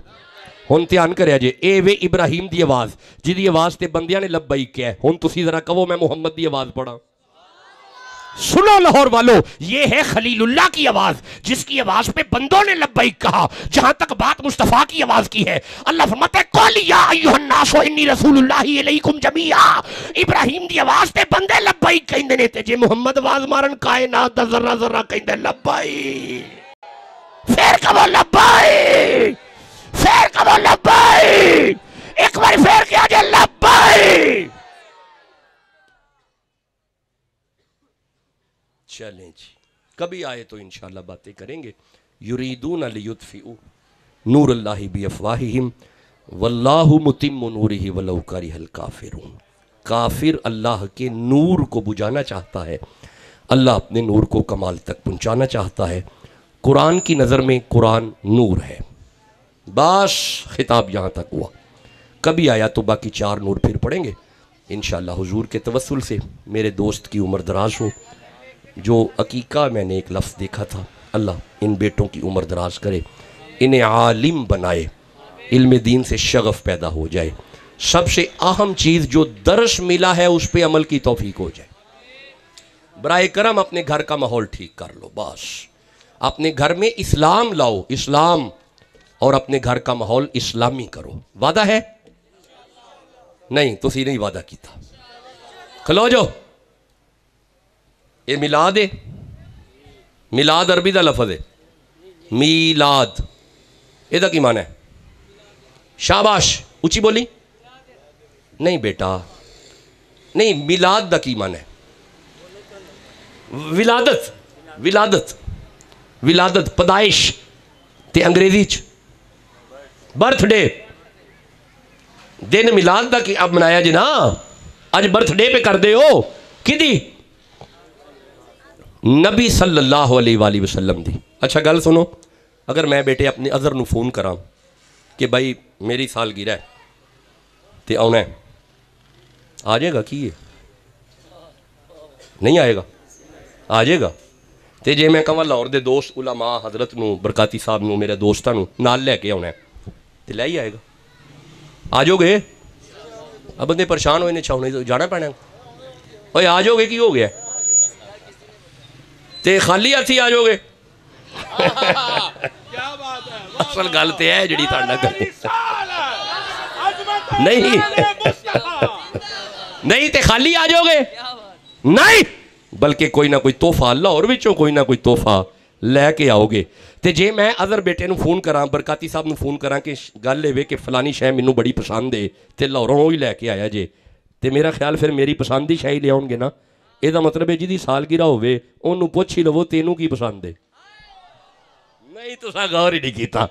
ہن دھیان کریا جے اے وے ابراہیم دی آواز جی دی آواز تے بندیاں نے لبیک کیا ہے. ہن تسی ذرا کہو میں محمد دی آواز پڑھا. سنو لاہور والو، یہ ہے خلیل اللہ کی آواز، جس کی آواز پہ بندوں نے لبیک کہا۔ جہاں تک بات مصطفیٰ کی آواز کی ہے، اللہ فرماتا ہے قُلْ يَا أَيُّهَا النَّاسُ إِنِّي رَسُولُ اللَّهِ إِلَيْكُمْ جَمِيعًا۔ ابراہیم دی آواز تے بندے لبیک کہندے نے، تے جے محمد آواز مارن کائنات دا ذرہ ذرہ کہندے لبیک، پھر کہو لبیک، پھر کہو لبیک، ایک بار پھر کیا جے لبیک۔ چلیں جی، کبھی آئے تو انشاءاللہ باتیں کریں گے۔ یریدون لیطفئوا نور اللہ بافواہہم واللہ متم نورہ ولو کرہ الکافرون۔ کافر اللہ کے نور کو بجھانا چاہتا ہے، اللہ اپنے نور کو کمال تک پہنچانا چاہتا ہے۔ قرآن کی نظر میں قرآن نور ہے، بس خطاب یہاں تک ہوا۔ کبھی آیا تو باقی 4 نور پھر پڑھیں گے انشاءاللہ حضور کے توسل سے۔ میرے دوست کی عمر دراز ہو، جو عقیقہ میں نے ایک لفظ دیکھا تھا، اللہ ان بیٹوں کی عمر دراز کرے، انہیں عالم بنائے، علم دین سے شغف پیدا ہو جائے، سب سے اہم چیز جو درس ملا ہے اس پہ عمل کی توفیق ہو جائے۔ برائے کرم اپنے گھر کا ماحول ٹھیک کر لو، بس اپنے گھر میں اسلام لاؤ، اسلام، اور اپنے گھر کا ماحول اسلامی کرو۔ وعدہ ہے؟ نہیں تسی نہیں وعدہ کیتا، کھلو جو۔ یہ میلاد ہے، میلاد عربی دا لفظ ہے، میلاد، یہ دا کی معنی ہے؟ شاباش، اچھی بولی؟ نہیں بیٹا، نہیں، میلاد دا کی معنی ہے؟ ولادت، ولادت، ولادت، پیدائش، تے انگریزی چ برتھ ڈے۔ دن میلاد دا کی اب منایا جی نا، آج برتھ ڈے پہ کر دے ہو کی دی؟ نبی صلی اللہ علیہ وآلہ وسلم دی۔ اچھا گل سنو، اگر میں بیٹے اپنے عذر نو فون کراں کہ بھائی میری سالگرہ ہے تے آنا ہے، آ جائے گا کی؟ نہیں آئے گا؟ آ جائے گا۔ تے جے میں کہاں لاہور دے دوست علماء حضرت نو، برکاتی صاحب نو، میرے دوستاں نو نال لے کے آنا ہے تے لے ہی آئے گا؟ آ جاؤ گے؟ اب بندے پریشان ہوئے نے، چھاؤنے جانا پینا ہے، اوے آ جاؤ گے کی ہو گیا؟ تے خالی ہاتھی آ جاؤ گے؟ اصل گل تے ہے جڑی تھانڈا کرنی نہیں، نہیں تے خالی آ جاؤ گے؟ نہیں، بلکہ کوئی نہ کوئی تحفہ، اللہ اور وچوں کوئی نہ کوئی تحفہ لے کے آؤ گے۔ تے جے میں اگر بیٹے نو فون کراں، برکاتی صاحب نو فون کراں کہ گل لے کہ فلانی شے مینوں بڑی پسند ہے تے لاہوروں ہی لے کے آیا جے، تے میرا خیال پھر میری پسند دی شے ہی لے آؤں گے نا۔ یہ دا مطلب ہے جی سالگرہ ہوئے انہوں پوچھ ہی لو تینوں کی پسند ہے؟ نہیں تو سا غور ہی نہیں کیتا۔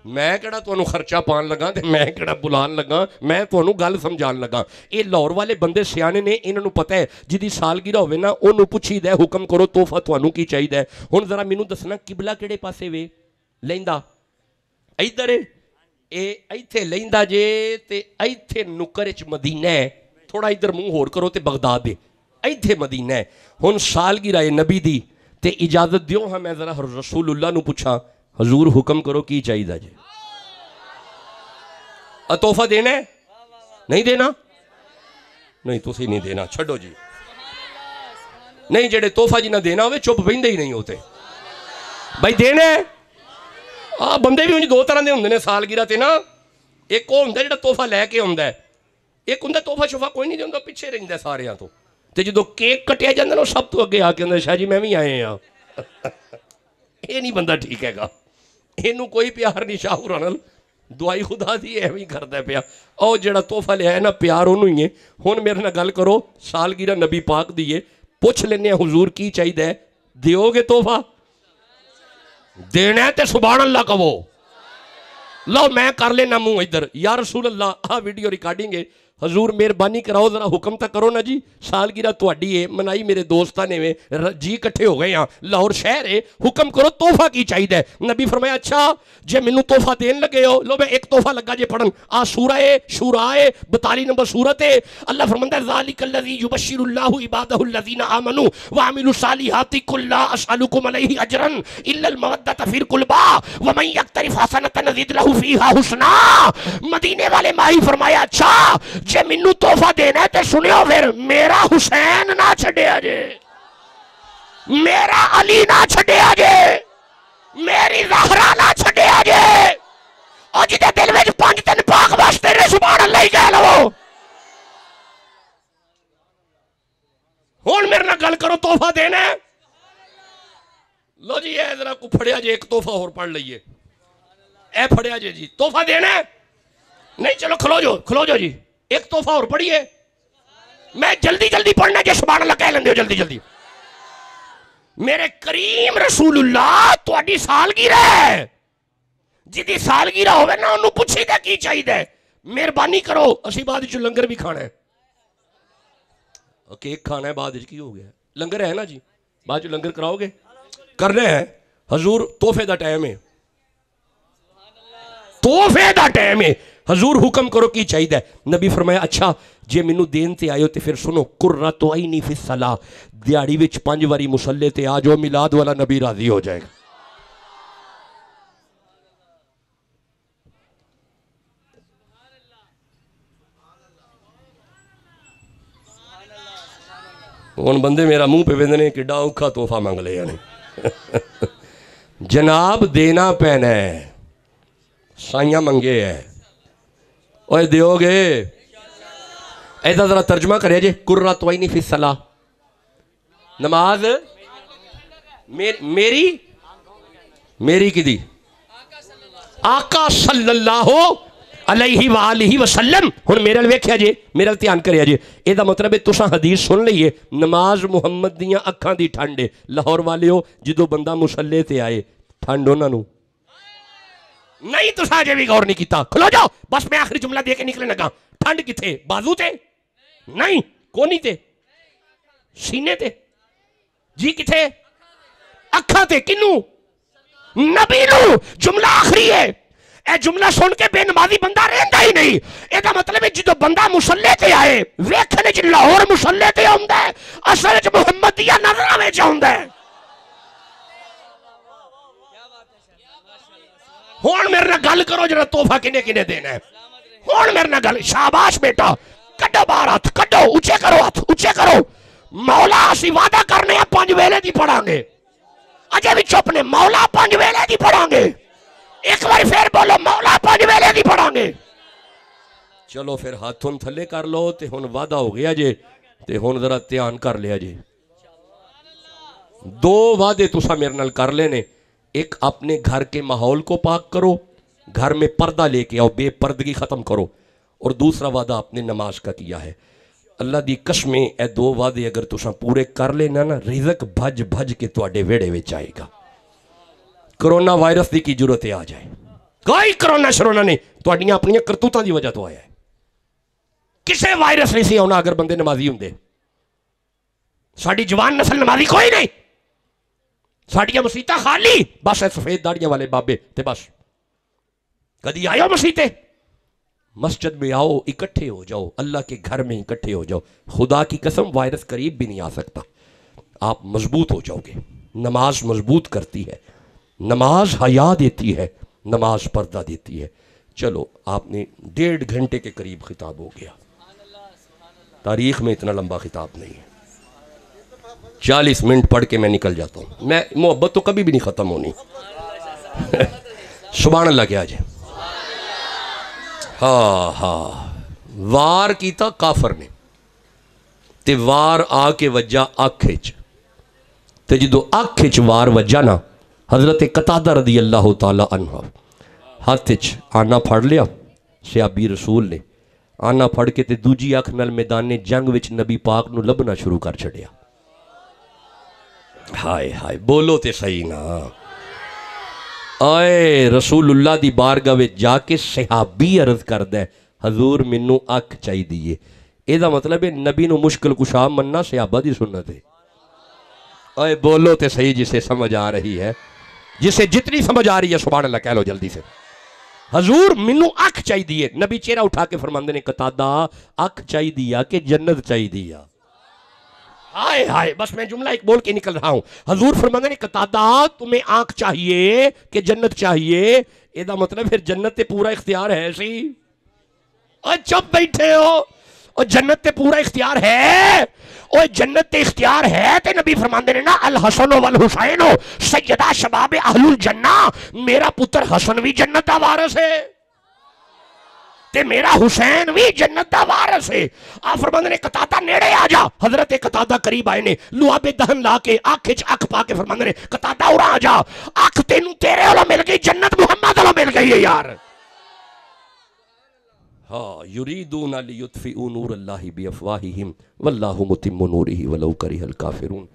میں کہڑا تو انہوں خرچہ پان لگا، میں کہڑا بلان لگا، میں تو انہوں گل سمجھان لگا۔ یہ لاہور والے بندے سیانے نے، انہوں پتہ ہے جی سالگرہ ہوئے نا انہوں پوچھی دے، حکم کرو تحفہ تو انہوں کی چاہی دے۔ ہن ذرا مینوں دسنا قبلہ کیڑے پاسے وے لیندا؟ ایدھر اے ایتھے لیندا جے تے ایتھے نکر وچ مدینہ ہے، تھوڑا ادھر منہ ہور کرو تے بغداد ہے، ایتھے مدینہ ہے۔ ہن سالگرہ نبی دی تے اجازت دیو ہاں میں ذرا رسول اللہ نو پوچھا حضور حکم کرو کی چاہی دا جے؟ تحفہ دینا ہے؟ نہیں دینا؟ نہیں تسی نہیں دینا، چھڑو جی۔ نہیں جڑے تحفہ جی نہ دینا ہوئے چپ بہندے ہی نہیں ہوتے بھائی دینا ہے۔ بندے بھی دو طرح دے ہوندے نے سالگرہ تے نا، ایک وہ ہوندا جڑا تحفہ لے کے ہوندا ہے، ایک ہوندا تحفہ شفا کوئی نہیں دیندا، پیچھے رہندا ہے ساریاں تو، تے جدو کیک کٹیا جاندا نا سب تو اگے آ کے ہوندا شاہ جی میں بھی آئے ہاں۔ یہ نہیں بندہ ٹھیک ہے گا، اینوں کوئی پیار نہیں شاہ رنل، دعائی خدا دی ایویں کردا ہے پیا۔ او جڑا تحفہ لے آئے نا پیار انہوں ہی ہے۔ ہن میرے نال گل کرو، سالگرہ نبی پاک دیئے، پوچھ لینے حضور کی چاہیے ہے، دیو گے تحفہ؟ دینا ہے تے سبحان اللہ کہو۔ لو میں کر لینا منہ ادھر، یا رسول اللہ ویڈیو ریکارڈنگ ہے، حضور مہربانی کراؤ ذرا حکم تک کرو نا جی، سالگرہ تہاڈی ہے منائی میرے دوستاں نے میں جی کٹھے ہو گئے ہاں، لاہور شہر ہے، حکم کرو تحفہ کی چاہیے؟ نبی فرمایا اچھا جے مینوں تحفہ دین لگے ہو، لو میں ایک تحفہ لگا جے پڑھن، سورہ شورا 42 نمبر سورت ہے۔ اللہ فرماندا ہے ذالک الذی یبشر اللہ عبادہ الذین آمنوا وعملوا الصالحات قل لا اسألکم علیہ اجرا الا المودۃ فی القربى ومن یقترف حسنۃ نزد لہ فیہا حسنا۔ مدینے والے ماہی فرمایا اچھا جے منو تحفہ دینا ہے تے سنیو پھر میرا حسین نہ چھڑیا جے۔ میرا علی نہ چھڈیا جے، میری زہرا نہ چھڈیا جے، اور جدے دل وچ 5 دن پاک واسطے نے سبحان اللہ ہی کہہ لو۔ ہون میرے نہ گل کرو، تحفہ دینا ہے؟ لو جی اے ذرا کو پھڑیا جے، ایک تحفہ اور پڑھ لئیے، اے پھڑیا جے جی، تحفہ دینا ہے؟ نہیں چلو کھلو جو جی، ایک تحفہ اور پڑھیے، میں جلدی پڑھنا جے سبحان اللہ کہہ لیندے ہو جلدی۔ میرے کریم رسول اللہ تہاڈی سالگرہ ہے، جدی سالگرہ ہوئے نا انہوں پوچھی دے کی چاہی دے، مہربانی کرو اسی بعد جو لنگر بھی کھانا ہے، کیک کھانا ہے بعد کی ہو گیا، لنگر ہے نا جی، بعد جو لنگر کراؤ گے کرنے ہیں حضور، تحفے دا ٹائم ہے، تحفے دا ٹائم ہے، حضور حکم کرو کی چاہی دے۔ نبی فرمایا اچھا جے منو دین تے آئے ہو تے پھر سنو، قرۃ عینی فی الصلاۃ، دیاڑی وچ 5 واری مصلی تے آ جاؤ، میلاد والا نبی راضی ہو جائے گا۔ ان بندے میرا منہ پہ ویندنے کہ ڈاؤ کھا تحفہ مانگ لے یعنی جناب دینا پینا ہے، سائیاں منگے ہے، اوہ دیو گے؟ ایدہ ذرا ترجمہ کرے جے، قرۃ عینی فی الصلاۃ، نماز میری کی دی آقا صلی اللہ علیہ وآلہ وسلم۔ ہن میرے ویکھیا جے، میرے دھیان کریا جے، اے دا مطلب ہے تساں حدیث سن لئیے، نماز محمد دیاں اکھاں دی ٹھنڈ ہے۔ لاہور والے ہو جدو بندہ مصلی تے آئے ٹھنڈ ہونا نو نہیں، تساں جے بھی غور نہیں کیتا، کھلو جاؤ بس میں آخری جملہ دے کے نکلے لگا۔ ٹھنڈ کتھے؟ بازو تے نہیں، کونی تے، سینے تے جی، کتھے؟ اکھاں تے، کنو؟ نبی نو۔ جملہ آخری ہے، اے جملہ سن کے بے نمازی بندہ رہندا ہی نہیں۔ اے دا مطلب ہے جدو بندہ مصلی تے آئے ویکھنے چ لاہور مصلی تے ہوندا ہے، اصل وچ محمد دیا نظراں وچ ہوندا ہے۔ ہون میرے نہ گل کرو جڑا تحفہ کنے کنے دینا ہے، ہون میرے نہ گل، شاباش بیٹا، کڈو باہر ہاتھ، کڈو، اونچے کرو ہاتھ، اونچے کرو۔ مولا اسی وعدہ کرنے ہیں 5 ویلے دی پڑھاں گے، اجے بھی چپ نے، مولا 5 ویلے دی پڑھاں گے، ایک بار پھر بولو مولا 5 ویلے دی پڑھاں گے۔ چلو پھر ہاتھوں تھلے کر لو تے ہن وعدہ ہو گیا جے، تے ہن ذرا دھیان کر لیا جے۔ 2 وعدے تسا میرے نال کر لینے، ایک اپنے گھر کے ماحول کو پاک کرو، گھر میں پردہ لے کے آؤ، بے پردگی ختم کرو، اور دوسرا وعدہ اپنے نماز کا کیا ہے۔ اللہ دی قسمیں اے 2 وعدے اگر تسا پورے کر لینا نا، رزق بھج کے تواڈے ویڑے وچ آئے گا۔ کرونا وائرس دی کی ضرورت آ جائے، کوئی کرونا شرونا نہیں، تواڈیاں اپنیاں کرتوتاں دی وجہ تو آیا ہے، کسے وائرس نہیں سی آنا اگر بندے نمازی ہوندے۔ ساڈی جوان نسل نمازی کوئی نہیں، ساڑیاں مسیطہ خالی، بس ہے سفید داڑیاں والے بابے تے بس۔ کدی آئے ہو مسیطے؟ مسجد میں آؤ، اکٹھے ہو جاؤ، اللہ کے گھر میں اکٹھے ہو جاؤ، خدا کی قسم وائرس قریب بھی نہیں آ سکتا، آپ مضبوط ہو جاؤ گے۔ نماز مضبوط کرتی ہے، نماز حیا دیتی ہے، نماز پردہ دیتی ہے۔ چلو آپ نے 1.5 گھنٹے کے قریب خطاب ہو گیا، تاریخ میں اتنا لمبا خطاب نہیں ہے، 40 منٹ پڑھ کے میں نکل جاتا ہوں، میں محبت تو کبھی بھی نہیں ختم ہونی۔ سبحان اللہ کیا جائے، ہاں وار کیتا کافر نے، تے وار آ کے وجہ اکھچ، تے جدو اکھچ وار وجہ نا، حضرت قتادہ رضی اللہ تعالی عنہ ہاتھچ آنا پھڑ لیا صحابی رسول نے، آنا پھڑ کے تے دوجی اکھ نال میدان جنگ وچ نبی پاک نو لبنا شروع کر چھڑیا۔ ہائے ہائے بولو تے صحیح نا، آئے رسول اللہ دی بارگاہ وچ جا کے صحابی عرض کردہ حضور منو اکھ چاہی دیئے۔ اے دا مطلب ہے نبی نو مشکل کشا مننا صحابہ دی سنت ہے۔ آئے بولو تے صحیح جسے سمجھ آ رہی ہے، جسے جتنی سمجھ آ رہی ہے سبحان اللہ کہہ لو جلدی سے۔ حضور منو اکھ چاہی دیئے، نبی چہرہ اٹھا کے فرماندے نے قتادہ اکھ چاہی دیا کہ جنت چاہی دیا؟ ہائے ہائے بس میں جملہ ایک بول کے نکل رہا ہوں۔ حضور فرماندے نے قتادہ تمہیں آنکھ چاہیے کہ جنت چاہیے؟ اے دا مطلب پھر جنت تے پورا اختیار ہے سی۔ اور چپ بیٹھے ہو، اور جنت تے پورا اختیار ہے، اور جنت تے اختیار ہے تے نبی فرماندے نے نا الحسن والحسین سیدہ شباب اہل الجنہ، میرا پتر حسن بھی جنت دا وارث ہے تے میرا حسین بھی جنت دا وارث ہے۔ آپ فرماندے نے قطادہ نیڑے آ جا، حضرت قطادہ قریب آئے نے، لعاب دہن لا کے آنکھ وچ اکھ پا کے فرماندے نے قطادہ اورا آ جا، اکھ تینوں تیرے والا مل گئی، جنت محمد والا مل گئی ہے یار۔ ہاں یریدون لیطفئوا نور اللہ بافواہہم واللہ متم نورہ ولو کرہ الکافرون۔